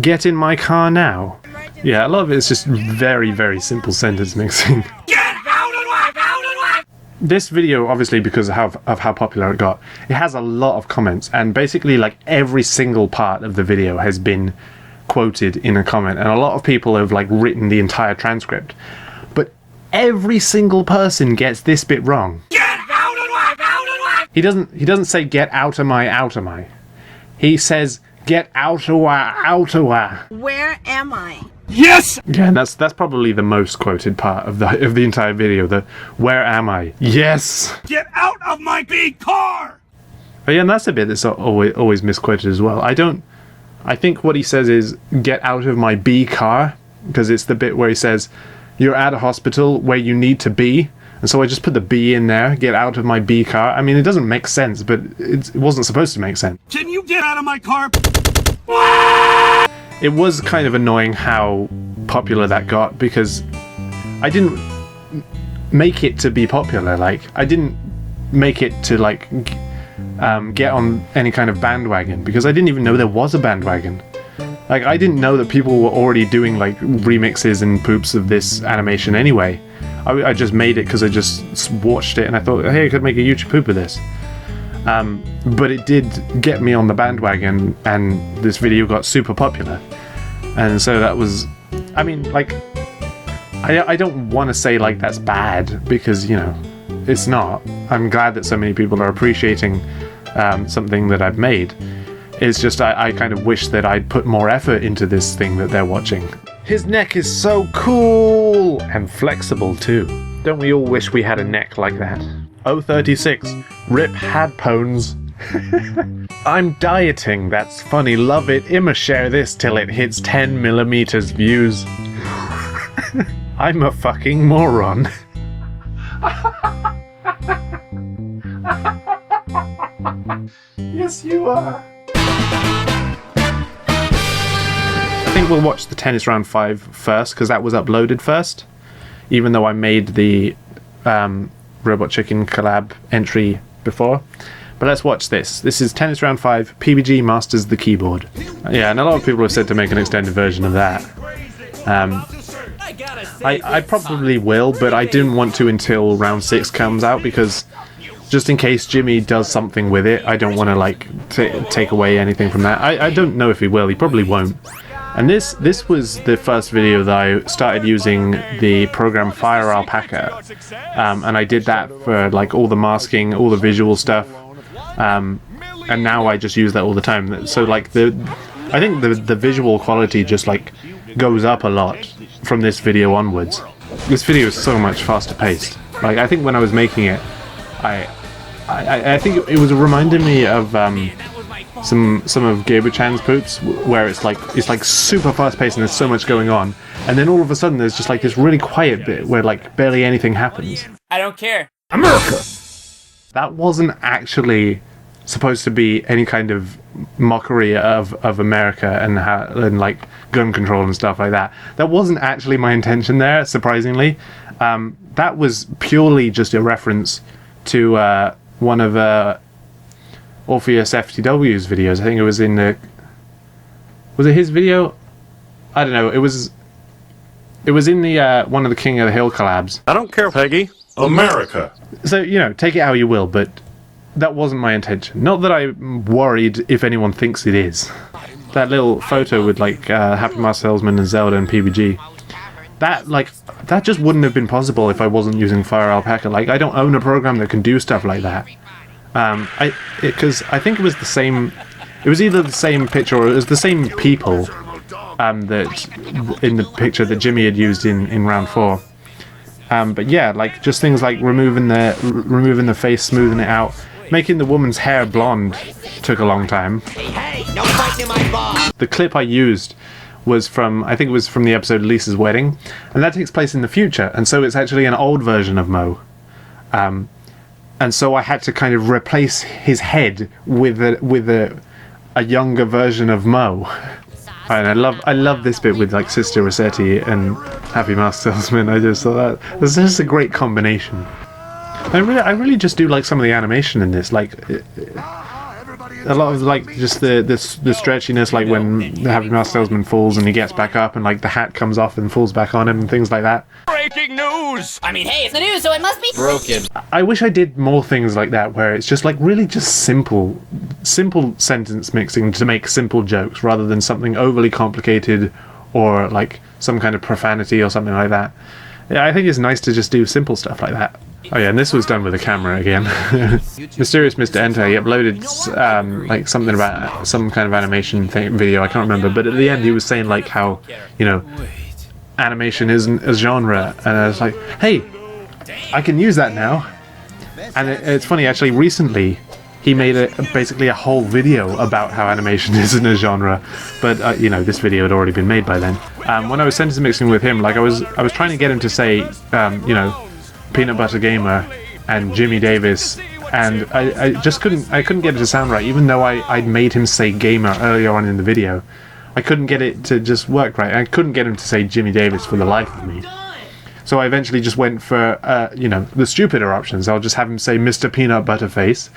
Get in my car now. Yeah, a lot of it is just very, very simple sentence mixing. Get out of my... This video, obviously, because of how popular it got, it has a lot of comments, and basically every single part of the video has been quoted in a comment, and a lot of people have written the entire transcript. But every single person gets this bit wrong. Get out of my... He doesn't say get out of my. He says get out of my. Where am I? Yes! Yeah, and that's probably the most quoted part of the entire video, the where am I? Yes! Get out of my big car! Oh yeah, and that's a bit that's always misquoted as well. I think what he says is, get out of my B car, because it's the bit where he says, you're at a hospital where you need to be, and so I just put the B in there, get out of my B car. It doesn't make sense, but it wasn't supposed to make sense. Can you get out of my car? It was kind of annoying how popular that got, because I didn't make it to be popular. I didn't make it to get on any kind of bandwagon, because I didn't even know there was a bandwagon. I didn't know that people were already doing remixes and poops of this animation anyway. I just made it because I just watched it and I thought, hey, I could make a YouTube poop of this. But it did get me on the bandwagon, and this video got super popular. And so that was, I mean, like, I don't want to say like that's bad, because, you know, it's not. I'm glad that so many people are appreciating something that I've made. It's just I kind of wish that I'd put more effort into this thing that they're watching. His neck is so cool! And flexible too. Don't we all wish we had a neck like that? 036. Rip Hadpones. I'm dieting, that's funny, love it. I'ma share this till it hits 10mm views. I'm a fucking moron. Yes, you are. I think we'll watch the Tennis Round 5 first, because that was uploaded first. Even though I made the Robot Chicken collab entry before. But let's watch this. This is Tennis Round 5, PBG Masters the Keyboard. Yeah, and a lot of people have said to make an extended version of that. I probably will, but I didn't want to until round 6 comes out, because just in case Jimmy does something with it, I don't want to like take away anything from that. I don't know if he will, he probably won't. And this was the first video that I started using the program Fire Alpaca, and I did that for like all the masking, all the visual stuff, and now I just use that all the time. So like I think the visual quality just like goes up a lot from this video onwards. This video is so much faster paced. Like, I think when I was making it, I think it was reminding me of some of Gaber-chan's poops, where it's like super fast paced and there's so much going on, and then all of a sudden there's just like this really quiet bit where like barely anything happens. I don't care. America! That wasn't actually supposed to be any kind of mockery of America and like gun control and stuff like that. That wasn't actually my intention there, surprisingly. That was purely just a reference to one of Orpheus FTW's videos. I think it was in the... Was it his video? I don't know. It was in the one of the King of the Hill collabs. I don't care, Peggy. America. So, you know, take it how you will, but that wasn't my intention. Not that I'm worried if anyone thinks it is. That little photo with like Happy Master Salesman and Zelda and PBG. That just wouldn't have been possible if I wasn't using Fire Alpaca. Like, I don't own a program that can do stuff like that. Because I think it was the same. It was either the same picture or it was the same people that in the picture that Jimmy had used in round 4. But yeah, like just things like removing the face, smoothing it out, making the woman's hair blonde took a long time. Hey, no fighting in my bar! The clip I used was from, I think it was from the episode Lisa's Wedding, and that takes place in the future, and so it's actually an old version of Mo. And so I had to kind of replace his head with a younger version of Mo. And I love this bit with like Sister Rossetti and Happy Master Salesman. I just thought that was just a great combination. I really just do like some of the animation in this, like a lot of like just the stretchiness, like when the Happy Master Salesman falls and he gets back up and like the hat comes off and falls back on him and things like that. Breaking news! I mean, hey, it's the news, so it must be Broken. I wish I did more things like that, where it's just like really just simple sentence mixing to make simple jokes, rather than something overly complicated or like some kind of profanity or something like that. Yeah, I think it's nice to just do simple stuff like that. Oh yeah, and this was done with a camera again. Mysterious Mr. Enter, he uploaded like something about some kind of animation video, I can't remember, but at the end he was saying like how, you know, animation isn't a genre, and I was like, hey, I can use that now. And it's funny, actually, recently he made basically a whole video about how animation isn't a genre, but you know, this video had already been made by then. When I was sentence mixing with him, like I was trying to get him to say, you know, Peanut Butter Gamer and Jimmy Davis, and I just couldn't get it to sound right, even though I'd made him say gamer earlier on in the video. I couldn't get it to just work right. I couldn't get him to say Jimmy Davis for the life of me. So I eventually just went for, you know, the stupider options. I'll just have him say Mr. Peanut Butter Face,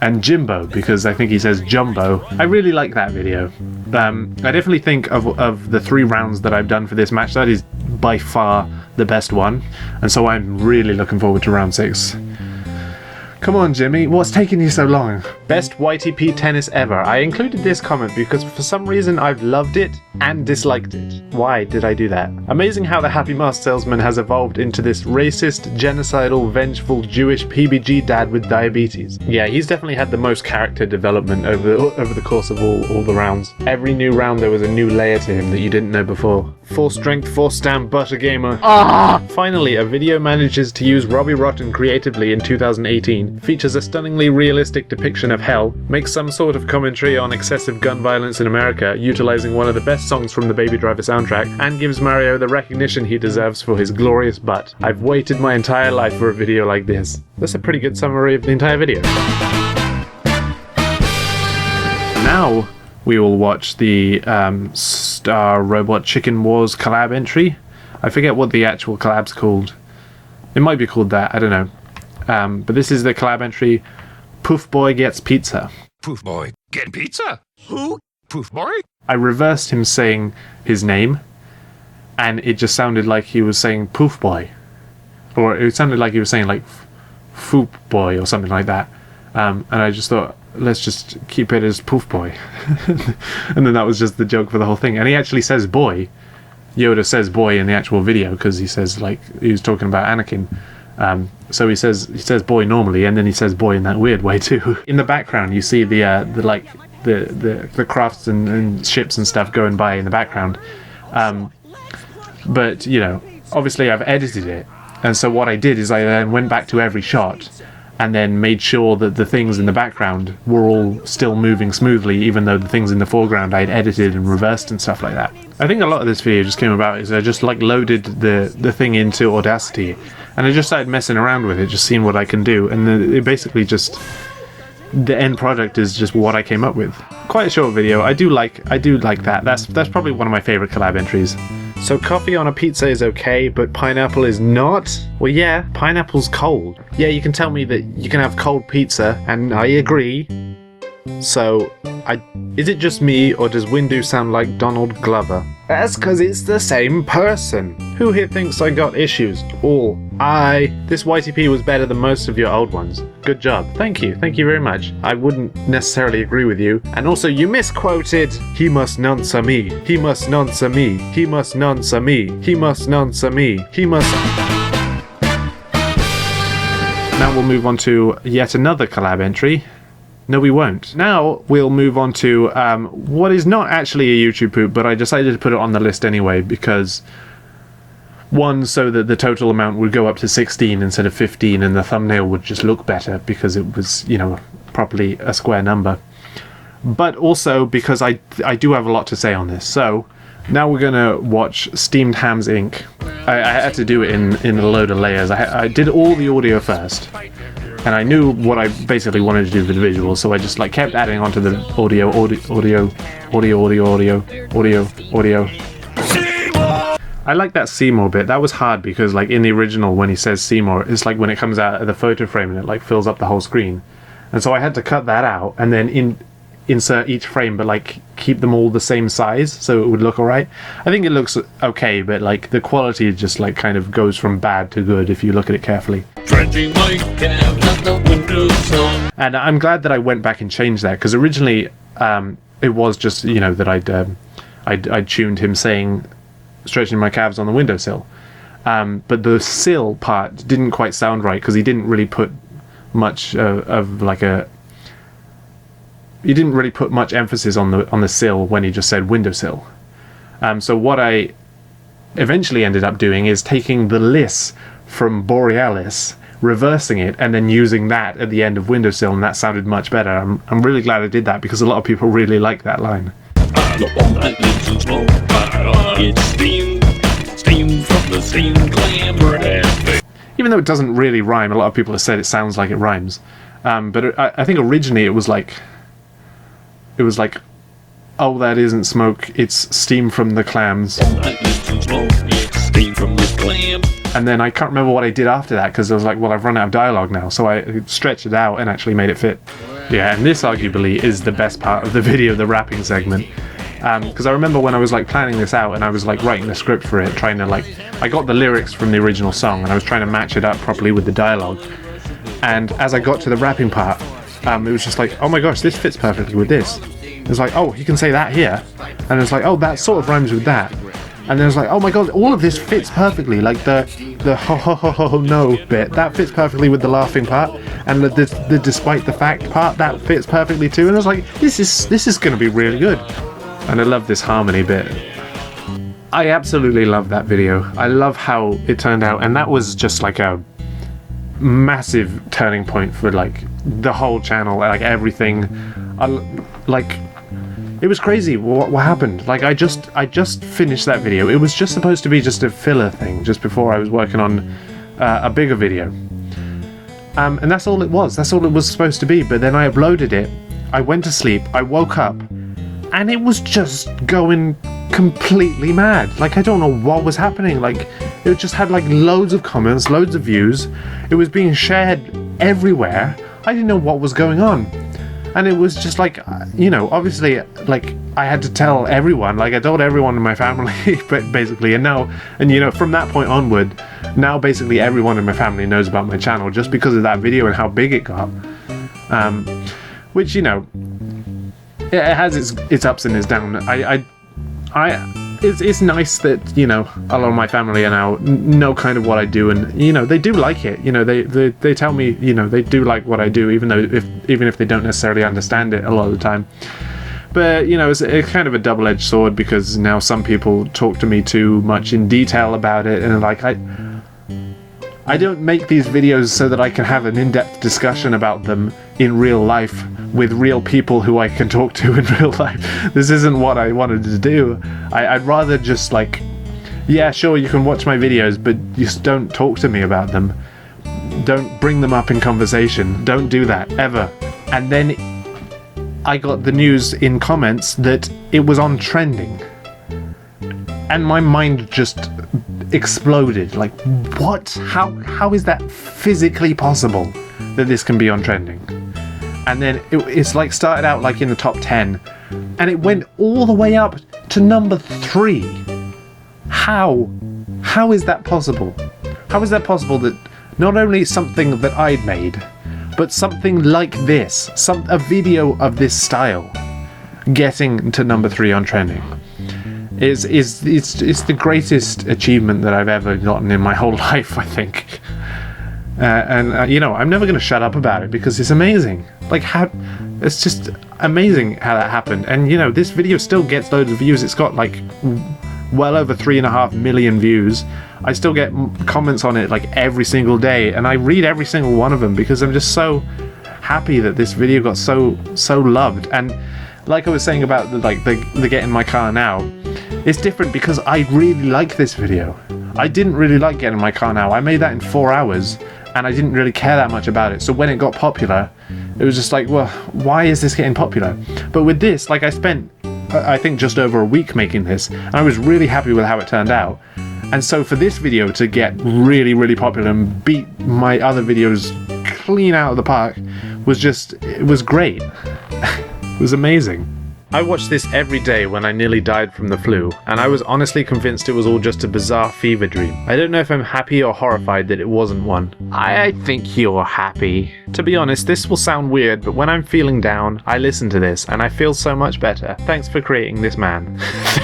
and Jimbo, because I think he says Jumbo. I really like that video. I definitely think of the 3 rounds that I've done for this match, that is by far the best one, and so I'm really looking forward to round 6. Come on, Jimmy, what's taking you so long? Best YTP tennis ever. I included this comment because for some reason I've loved it and disliked it. Why did I do that? Amazing how the Happy Mask salesman has evolved into this racist, genocidal, vengeful, Jewish PBG dad with diabetes. Yeah, he's definitely had the most character development over the course of all the rounds. Every new round there was a new layer to him that you didn't know before. Force strength, force stamp, butter gamer. Finally, a video manages to use Robbie Rotten creatively in 2018, features a stunningly realistic depiction of hell, makes some sort of commentary on excessive gun violence in America, utilizing one of the best songs from the Baby Driver soundtrack, and gives Mario the recognition he deserves for his glorious butt. I've waited my entire life for a video like this. That's a pretty good summary of the entire video. Now we will watch the Star Robot Chicken Wars collab entry. I forget what the actual collab's called. It might be called that, I don't know. But this is the collab entry, Poof Boy Gets Pizza. Poof Boy. Get pizza? Who? Poof Boy? I reversed him saying his name, and it just sounded like he was saying Poof Boy. Or it sounded like he was saying like Foop Boy or something like that. And I just thought, let's just keep it as Poof Boy. And then that was just the joke for the whole thing. And he actually says boy. Yoda says boy in the actual video because he says, like, he was talking about Anakin. So he says boy normally, and then he says boy in that weird way too. In the background you see the crafts and ships and stuff going by in the background. But you know, obviously I've edited it, and so what I did is I then went back to every shot and then made sure that the things in the background were all still moving smoothly, even though the things in the foreground I had edited and reversed and stuff like that. I think a lot of this video just came about is I just like loaded the thing into Audacity, and I just started messing around with it, just seeing what I can do, and then it basically just, the end product is just what I came up with. Quite a short video. I do like that. That's probably one of my favorite collab entries. So coffee on a pizza is okay, but pineapple is not? Well, yeah, pineapple's cold. Yeah, you can tell me that you can have cold pizza, and I agree. So, is it just me, or does Windu sound like Donald Glover? That's because it's the same person. Who here thinks I got issues? All. This YTP was better than most of your old ones. Good job. Thank you very much. I wouldn't necessarily agree with you. And also, you misquoted, he must nonce me, he must nonce me, he must nonce me, he must nonce me, he must... Now we'll move on to yet another collab entry. No, we won't. Now we'll move on to what is not actually a YouTube poop, but I decided to put it on the list anyway because, one, so that the total amount would go up to 16 instead of 15, and the thumbnail would just look better because it was, you know, properly a square number. But also because I do have a lot to say on this. So now we're gonna watch Steamed Hams Inc. I had to do it in a load of layers. I did all the audio first. And I knew what I basically wanted to do for the visuals, so I just like kept adding onto the audio. I like that Seymour bit. That was hard because like in the original when he says Seymour, it's like when it comes out of the photo frame and it like fills up the whole screen. And so I had to cut that out and then insert each frame, but like keep them all the same size so it would look alright. I think it looks okay, but like the quality just like kind of goes from bad to good if you look at it carefully. And I'm glad that I went back and changed that, because originally it was just, you know, that I'd tuned him saying stretching my calves on the windowsill, but the sill part didn't quite sound right because he didn't really put much he didn't really put much emphasis on the sill when he just said windowsill. So what I eventually ended up doing is taking the lis from Borealis, reversing it, and then using that at the end of windowsill, and that sounded much better. I'm really glad I did that because a lot of people really like that line. Even though it doesn't really rhyme, a lot of people have said it sounds like it rhymes. But I think originally it was like, oh, that isn't smoke, it's steam from the clams. And then I can't remember what I did after that because I was like, well, I've run out of dialogue now. So I stretched it out and actually made it fit. Yeah, and this arguably is the best part of the video, the rapping segment. Because I remember when I was like planning this out and I was like writing the script for it, trying to like, I got the lyrics from the original song and I was trying to match it up properly with the dialogue. And as I got to the rapping part, it was just like, oh my gosh, this fits perfectly with this. It's like, oh, you can say that here. And it's like, oh, that sort of rhymes with that. And then it's like, oh my god, all of this fits perfectly. Like the ho ho ho ho no bit, that fits perfectly with the laughing part. And the despite the fact part, that fits perfectly too. And I was like, this is going to be really good. And I love this harmony bit. I absolutely love that video. I love how it turned out, and that was just like a massive turning point for like the whole channel, like everything. Like it was crazy what happened. Like I just finished that video. It was just supposed to be just a filler thing just before I was working on a bigger video. And that's all it was. That's all it was supposed to be. But then I uploaded it. I went to sleep. I woke up. And it was just going completely mad. Like, I don't know what was happening. Like, it just had like loads of comments, loads of views. It was being shared everywhere. I didn't know what was going on. And it was just like, you know, obviously, like, I had to tell everyone. Like, I told everyone in my family, but basically, and you know, from that point onward, now basically everyone in my family knows about my channel just because of that video and how big it got. Which, you know, it has its ups and its downs. It's nice that, you know, a lot of my family now know kind of what I do, and you know they do like it. You know they tell me, you know, they do like what I do, even if they don't necessarily understand it a lot of the time. But you know, it's kind of a double-edged sword because now some people talk to me too much in detail about it, and like I don't make these videos so that I can have an in-depth discussion about them in real life with real people who I can talk to in real life. This isn't what I wanted to do. I'd rather just like, yeah, sure, you can watch my videos, but just don't talk to me about them. Don't bring them up in conversation. Don't do that, ever. And then I got the news in comments that it was on trending. And my mind just exploded. Like, what? How is that physically possible that this can be on trending? And then it's like started out like in the top 10 and it went all the way up to number 3. How is that possible? How is that possible that not only something that I'd made, but something like this, a video of this style getting to number 3 on trending? It's the greatest achievement that I've ever gotten in my whole life, I think. And you know, I'm never going to shut up about it because it's amazing. Like, it's just amazing how that happened. And you know, this video still gets loads of views. It's got like well over 3.5 million views. I still get comments on it like every single day, and I read every single one of them because I'm just so happy that this video got so loved. And like I was saying about the Get in My Car Now, it's different because I really like this video. I didn't really like Get in My Car Now. I made that in 4 hours and I didn't really care that much about it. So when it got popular, it was just like, well, why is this getting popular? But with this, like, I spent, I think, just over a week making this, and I was really happy with how it turned out. And so for this video to get really, really popular and beat my other videos clean out of the park was just, it was great. It was amazing. I watched this every day when I nearly died from the flu, and I was honestly convinced it was all just a bizarre fever dream. I don't know if I'm happy or horrified that it wasn't one. I think you're happy. To be honest, this will sound weird, but when I'm feeling down, I listen to this, and I feel so much better. Thanks for creating this man.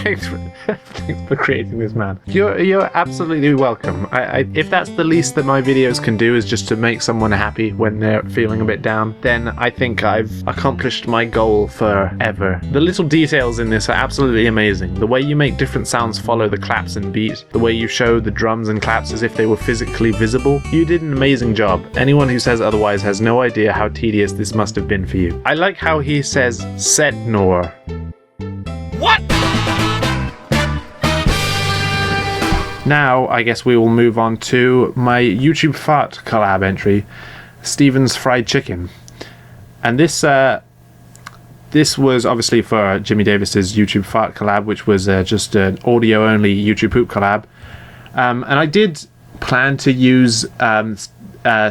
Thanks for creating this man. You're absolutely welcome. If that's the least that my videos can do is just to make someone happy when they're feeling a bit down, then I think I've accomplished my goal forever. The little details in this are absolutely amazing. The way you make different sounds follow the claps and beat, the way you show the drums and claps as if they were physically visible. You did an amazing job. Anyone who says otherwise has no idea how tedious this must have been for you. I like how he says Setnor. What? Now, I guess we will move on to my YouTube Fart collab entry, Steven's Fried Chicken. And this was obviously for Jimmy Davis's YouTube Fart collab, which was just an audio-only YouTube Poop collab. And I did plan to use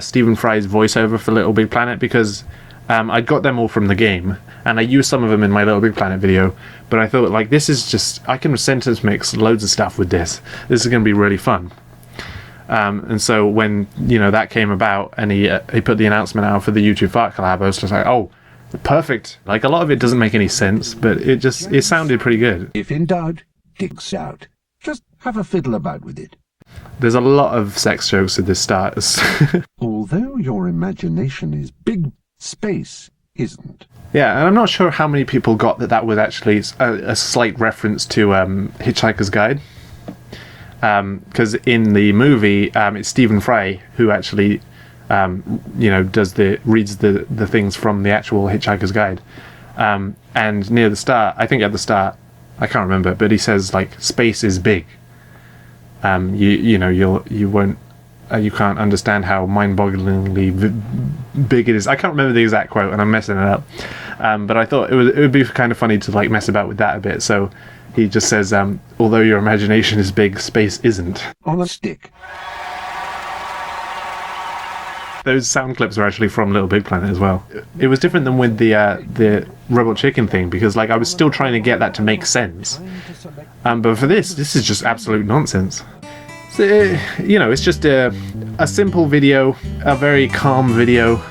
Stephen Fry's voiceover for Little Big Planet because I got them all from the game, and I used some of them in my Little Big Planet video, but I thought, like, this is just, I can sentence mix loads of stuff with this. This is going to be really fun. And so when, you know, that came about and he put the announcement out for the YouTube Fart collab, I was just like, oh, perfect. Like, a lot of it doesn't make any sense, but it sounded pretty good. If in doubt, dicks out. Just have a fiddle about with it. There's a lot of sex jokes at this start. Although your imagination is big, space isn't. Yeah, and I'm not sure how many people got that was actually a slight reference to Hitchhiker's Guide. Because in the movie, it's Stephen Fry who actually, you know, reads the things from the actual Hitchhiker's Guide. And near the start, I think at the start, I can't remember, but he says, like, space is big. You can't understand how mind-bogglingly big it is. I can't remember the exact quote, and I'm messing it up. But I thought it would be kind of funny to, like, mess about with that a bit. So he just says, although your imagination is big, space isn't. On a stick. Those sound clips are actually from Little Big Planet as well. It was different than with the Robot Chicken thing, because, like, I was still trying to get that to make sense. But for this is just absolute nonsense. So, you know, it's just a simple video, a very calm video,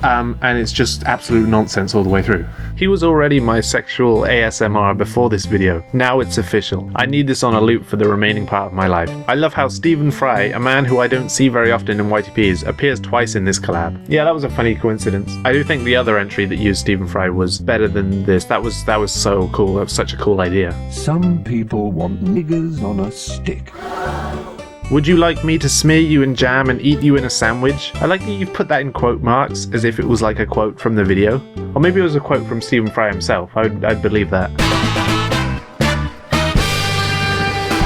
and it's just absolute nonsense all the way through. He was already my sexual ASMR before this video. Now it's official. I need this on a loop for the remaining part of my life. I love how Stephen Fry, a man who I don't see very often in YTPs, appears twice in this collab. Yeah, that was a funny coincidence. I do think the other entry that used Stephen Fry was better than this. That was so cool. That was such a cool idea. Some people want niggers on a stick. Would you like me to smear you in jam and eat you in a sandwich? I like that you've put that in quote marks, as if it was like a quote from the video. Or maybe it was a quote from Stephen Fry himself. I'd believe that.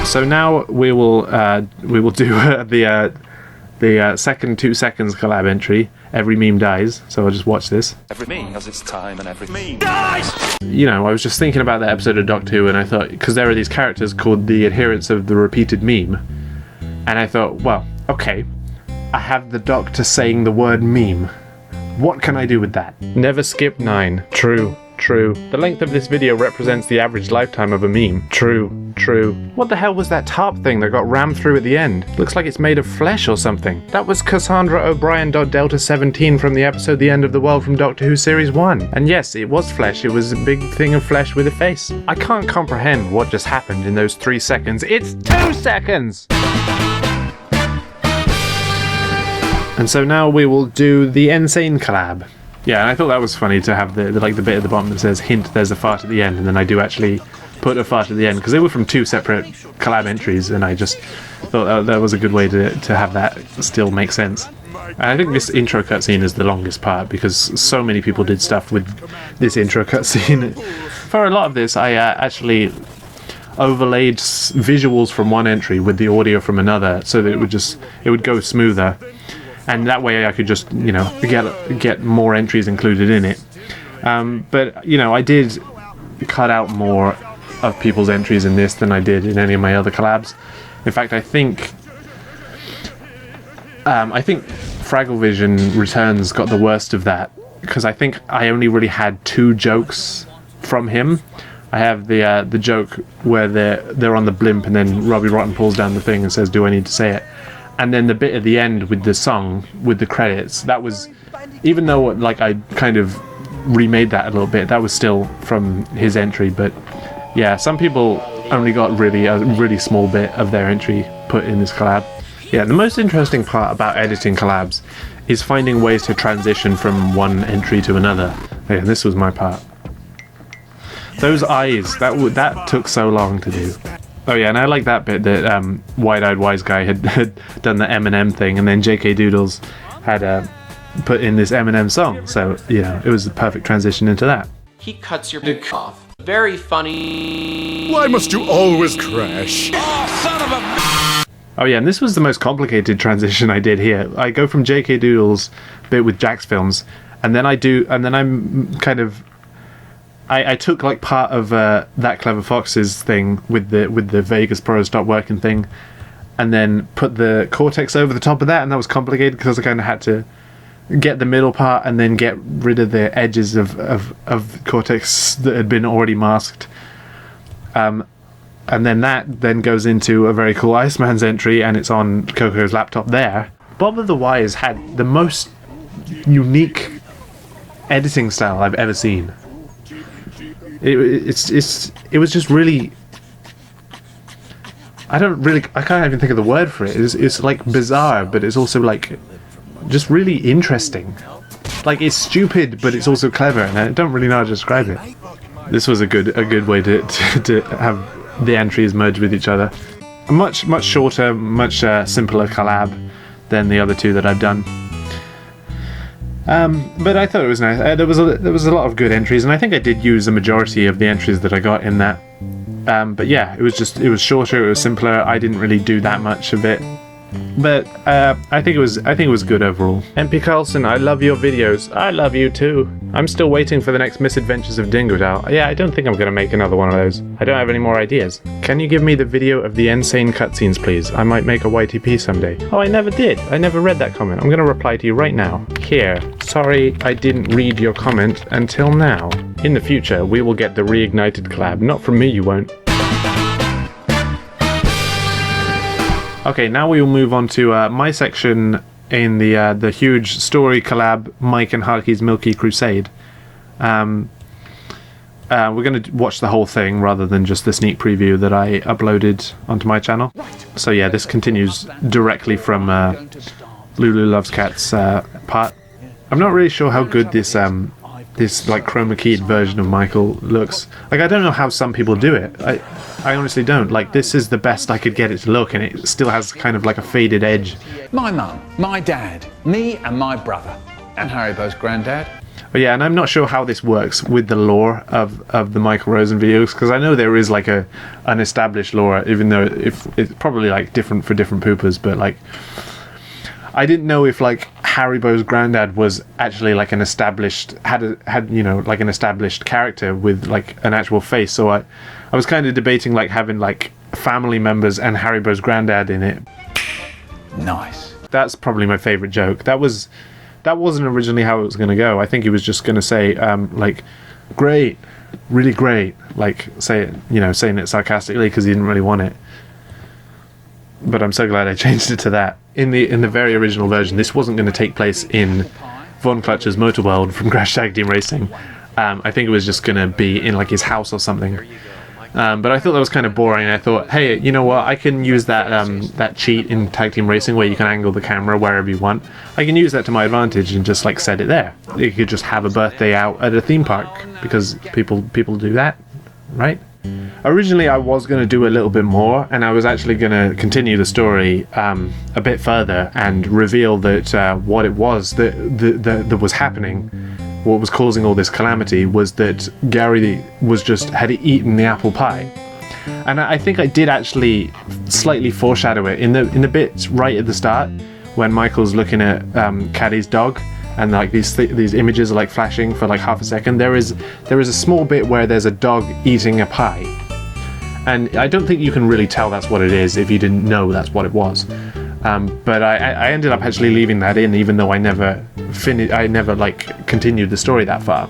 So now we will do the second 2 seconds collab entry. Every meme dies. So I'll just watch this. Every meme has its time and every meme dies! You know, I was just thinking about that episode of Doctor Who, and I thought, because there are these characters called the adherents of the repeated meme. And I thought, well, okay, I have the Doctor saying the word meme. What can I do with that? Never skip 9. True. The length of this video represents the average lifetime of a meme. True. What the hell was that tarp thing that got rammed through at the end? Looks like it's made of flesh or something. That was Cassandra O'Brien Delta 17 from the episode The End of the World from Doctor Who Series 1. And yes, it was flesh. It was a big thing of flesh with a face. I can't comprehend what just happened in those 3 seconds. It's 2 seconds! And so now we will do the N Sane Collab. Yeah, and I thought that was funny to have the bit at the bottom that says, hint, there's a fart at the end, and then I do actually put a fart at the end, because they were from 2 separate collab entries, and I just thought that was a good way to have that still make sense. And I think this intro cutscene is the longest part, because so many people did stuff with this intro cutscene. For a lot of this, I actually overlaid visuals from one entry with the audio from another, so that it would go smoother. And that way I could just, you know, get more entries included in it. But, you know, I did cut out more of people's entries in this than I did in any of my other collabs. In fact, I think Fragglevision Returns got the worst of that, because I think I only really had 2 jokes from him. I have the joke where they're on the blimp and then Robbie Rotten pulls down the thing and says, "Do I need to say it?" And then the bit at the end with the song, with the credits, that was, even though like I kind of remade that a little bit, that was still from his entry. But yeah, some people only got a really small bit of their entry put in this collab. Yeah, the most interesting part about editing collabs is finding ways to transition from one entry to another. Yeah, this was my part. Those eyes, that took so long to do. Oh yeah, and I like that bit that Wide-Eyed Wise Guy had done the Eminem thing, and then J.K. Doodles had put in this Eminem song. So, you know, it was the perfect transition into that. He cuts your dick off. Very funny. Why must you always crash? Oh, son of a... Oh yeah, and this was the most complicated transition I did here. I go from J.K. Doodles bit with Jack's Films, and then I'm kind of... I took like part of That Clever Fox's thing with the Vegas Pro Stop Working thing, and then put the cortex over the top of that, and that was complicated because I kind of had to get the middle part and then get rid of the edges of cortex that had been already masked. And then that then goes into a very cool Iceman's entry, and it's on Coco's laptop there. Bob of the Wires had the most unique editing style I've ever seen. It was just really... I can't even think of the word for it. It's like bizarre, but it's also like just really interesting. Like, it's stupid, but it's also clever, and I don't really know how to describe it. This was a good way to have the entries merge with each other. A much shorter, much simpler collab than the other two that I've done. But I thought it was nice. There was a lot of good entries, and I think I did use the majority of the entries that I got in that. But yeah, it was shorter, it was simpler. I didn't really do that much of it. But I think it was good overall. MP Carlson, I love your videos. I love you too. I'm still waiting for the next Misadventures of Dingodile. Yeah, I don't think I'm gonna make another one of those. I don't have any more ideas. Can you give me the video of the N Sane cutscenes, please? I might make a YTP someday. Oh, I never did. I never read that comment. I'm gonna reply to you right now. Here. Sorry, I didn't read your comment until now. In the future, we will get the Reignited collab. Not from me, you won't. Okay, now we will move on to my section in the huge story collab, Mike and Harky's Milky Crusade. We're going to watch the whole thing rather than just the sneak preview that I uploaded onto my channel. So yeah, this continues directly from Lulu Loves Cats part. I'm not really sure how good this like chroma keyed version of Michael looks. Like, I don't know how some people do it. I honestly don't. Like, this is the best I could get it to look, and it still has kind of like a faded edge. My mum, my dad, me and my brother, and Haribo's granddad. But yeah, and I'm not sure how this works with the lore of the Michael Rosen videos, because I know there is like an established lore, even though if it's probably like different for different poopers, but like I didn't know if like Haribo's granddad was actually like an established had you know, like an established character with like an actual face. So I was kind of debating like having like family members and Haribo's granddad in it. Nice. That's probably my favorite joke. That wasn't originally how it was going to go. I think he was just going to say like, great, really great, like saying it sarcastically because he didn't really want it. But I'm so glad I changed it to that. In the very original version, this wasn't going to take place in Von Clutcher's Motor World from Crash Tag Team Racing. I think it was just going to be in like his house or something. But I thought that was kind of boring. I thought, hey, you know what? I can use that that cheat in Tag Team Racing where you can angle the camera wherever you want. I can use that to my advantage and just like set it there. You could just have a birthday out at a theme park because people do that, right? Originally, I was going to do a little bit more, and I was actually going to continue the story a bit further and reveal that what it was that was happening, what was causing all this calamity, was that Gary had eaten the apple pie. And I think I did actually slightly foreshadow it in the bits right at the start when Michael's looking at Caddy's dog. And like these images are like flashing for like half a second. There is a small bit where there's a dog eating a pie, and I don't think you can really tell that's what it is if you didn't know that's what it was. But I ended up actually leaving that in, even though I never like continued the story that far.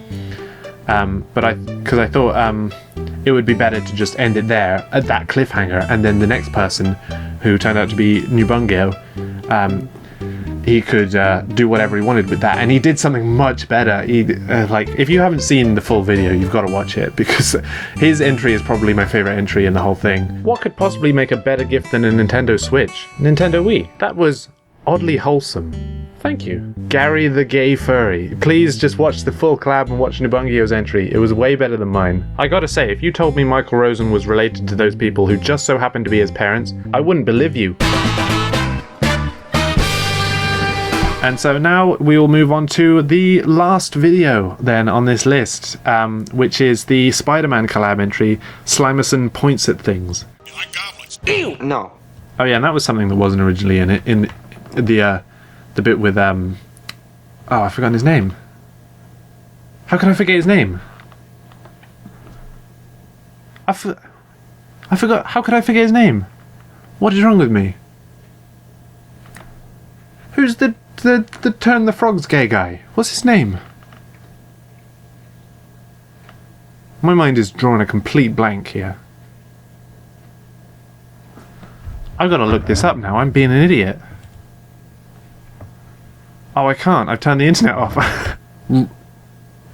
Because I thought it would be better to just end it there at that cliffhanger, and then the next person, who turned out to be Nubungio, he could do whatever he wanted with that, and he did something much better. Like, if you haven't seen the full video, you've got to watch it, because his entry is probably my favorite entry in the whole thing. What could possibly make a better gift than a Nintendo Switch? Nintendo Wii. That was oddly wholesome. Thank you. Gary the Gay Furry. Please just watch the full collab and watch Nubungio's entry. It was way better than mine. I gotta say, if you told me Michael Rosen was related to those people who just so happened to be his parents, I wouldn't believe you. And so now we will move on to the last video then on this list, which is the Spider-Man collab entry, Slimeson Points at Things. You like goblins? Ew! No. Oh yeah, and that was something that wasn't originally in it, in the bit with, oh, I've forgotten his name. How could I forget his name? I forgot, how could I forget his name? What is wrong with me? Who's the Turn the Frogs gay guy? What's his name? My mind is drawing a complete blank here. I've got to look this up now. I'm being an idiot. Oh, I can't. I've turned the internet off.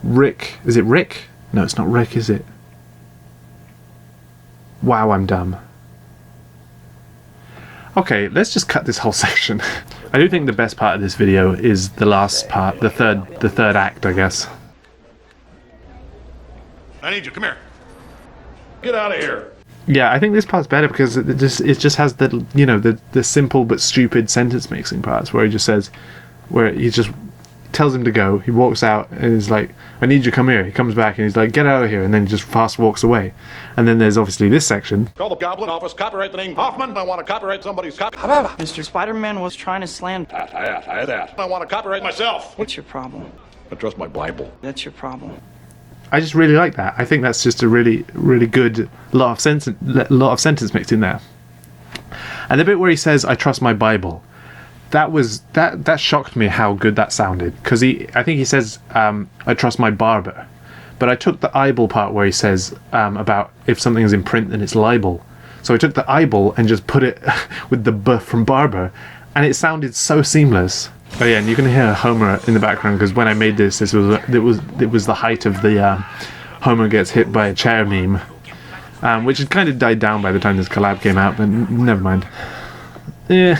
Rick. Is it Rick? No, it's not Rick, is it? Wow, I'm dumb. Okay, let's just cut this whole section. I do think the best part of this video is the last part, the third act, I guess. I need you. Come here. Get out of here. Yeah, I think this part's better because it just has the, you know, the simple but stupid sentence mixing parts where he just says, where he just tells him to go, he walks out and he's like, I need you, come here. He comes back and he's like, get out of here, and then he just fast walks away. And then there's obviously this section. Call the Goblin Office, copyright the name Hoffman. I want to copyright somebody's copy. Mr. Spider-Man was trying to slam. I want to copyright myself. What's your problem? I trust my Bible. That's your problem. I just really like that. I think that's just a really, really good lot of sentence mixed in there. And the bit where he says, I trust my Bible. That shocked me how good that sounded, because I think he says I trust my barber, but I took the eyeball part where he says about if something's in print then it's libel, so I took the eyeball and just put it with the b from barber, and it sounded so seamless. Oh yeah, and you can hear Homer in the background because when I made this it was the height of the Homer gets hit by a chair meme, which had kind of died down by the time this collab came out, but never mind. Yeah.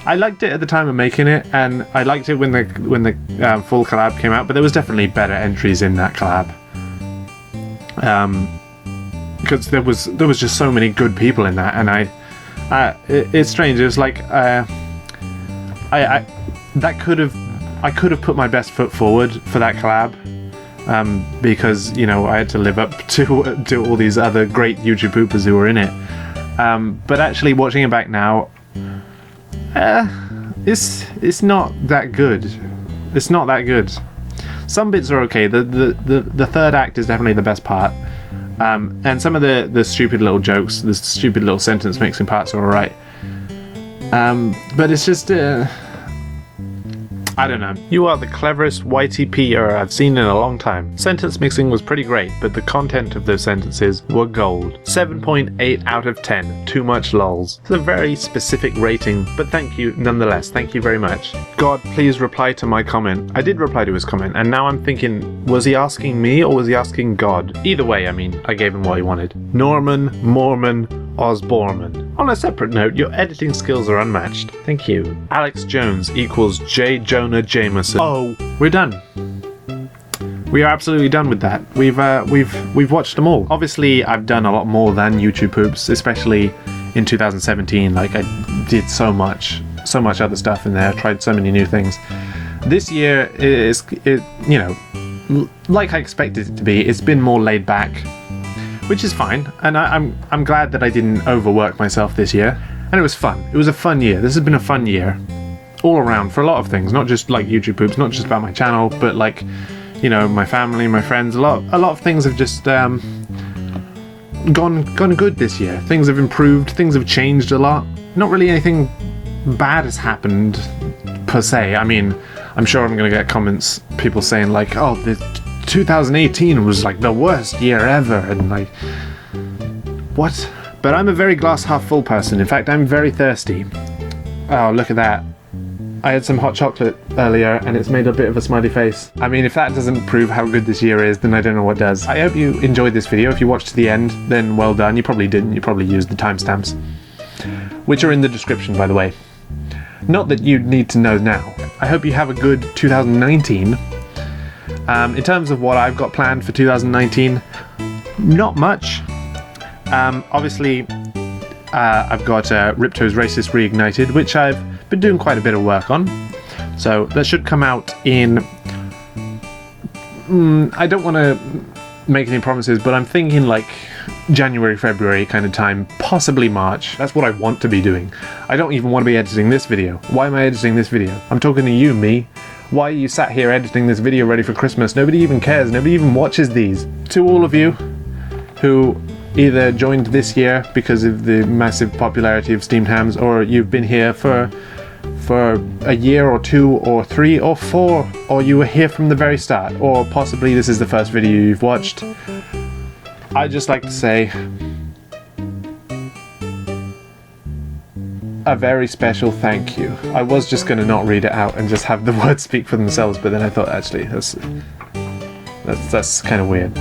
I liked it at the time of making it, and I liked it when the full collab came out, but there was definitely better entries in that collab. Because there was just so many good people in that, and it's strange. It was like I could have put my best foot forward for that collab, because you know I had to live up to all these other great YouTube poopers who were in it. But actually watching it back now. It's not that good. It's not that good. Some bits are okay. The third act is definitely the best part, and some of the stupid little jokes, the stupid little sentence mixing parts are alright. But it's just I don't know. You are the cleverest YTPer I've seen in a long time. Sentence mixing was pretty great, but the content of those sentences were gold. 7.8 out of 10. Too much lols. It's a very specific rating, but thank you nonetheless. Thank you very much. God, please reply to my comment. I did reply to his comment, and now I'm thinking, was he asking me or was he asking God? Either way, I mean, I gave him what he wanted. Norman, Mormon, Osborman. On a separate note, your editing skills are unmatched. Thank you. Alex Jones equals J. Jonah Jameson. Oh, we're done. We are absolutely done with that. We've watched them all. Obviously, I've done a lot more than YouTube poops, especially in 2017. Like, I did so much other stuff in there. Tried so many new things. This year is you know, like I expected it to be. It's been more laid back, which is fine, and I'm glad that I didn't overwork myself this year, and it was fun. It was a fun year. This has been a fun year, all around, for a lot of things, not just like YouTube poops, not just about my channel, but like, you know, my family, my friends. A lot of things have just gone good this year. Things have improved. Things have changed a lot. Not really anything bad has happened per se. I mean, I'm sure I'm gonna get comments, people saying like, oh, the 2018 was like the worst year ever, and like, what? But I'm a very glass half full person. In fact, I'm very thirsty. Oh, look at that. I had some hot chocolate earlier and it's made a bit of a smiley face. I mean, if that doesn't prove how good this year is, then I don't know what does. I hope you enjoyed this video. If you watched to the end, then well done. You probably didn't. You probably used the timestamps, which are in the description, by the way. Not that you need to know now. I hope you have a good 2019. In terms of what I've got planned for 2019, not much. Obviously, I've got Ripto's Racist Reignited, which I've been doing quite a bit of work on. So that should come out in... I don't want to make any promises, but I'm thinking like January, February kind of time, possibly March. That's what I want to be doing. I don't even want to be editing this video. Why am I editing this video? I'm talking to you, me. Why are you sat here editing this video ready for Christmas? Nobody even cares. Nobody even watches these. To all of you who either joined this year because of the massive popularity of steamed hams, or you've been here for for a year or 2 or 3 or 4, or you were here from the very start, or possibly this is the first video you've watched, I'd just like to say a very special thank you. I was just going to not read it out and just have the words speak for themselves, but then I thought actually that's kind of weird.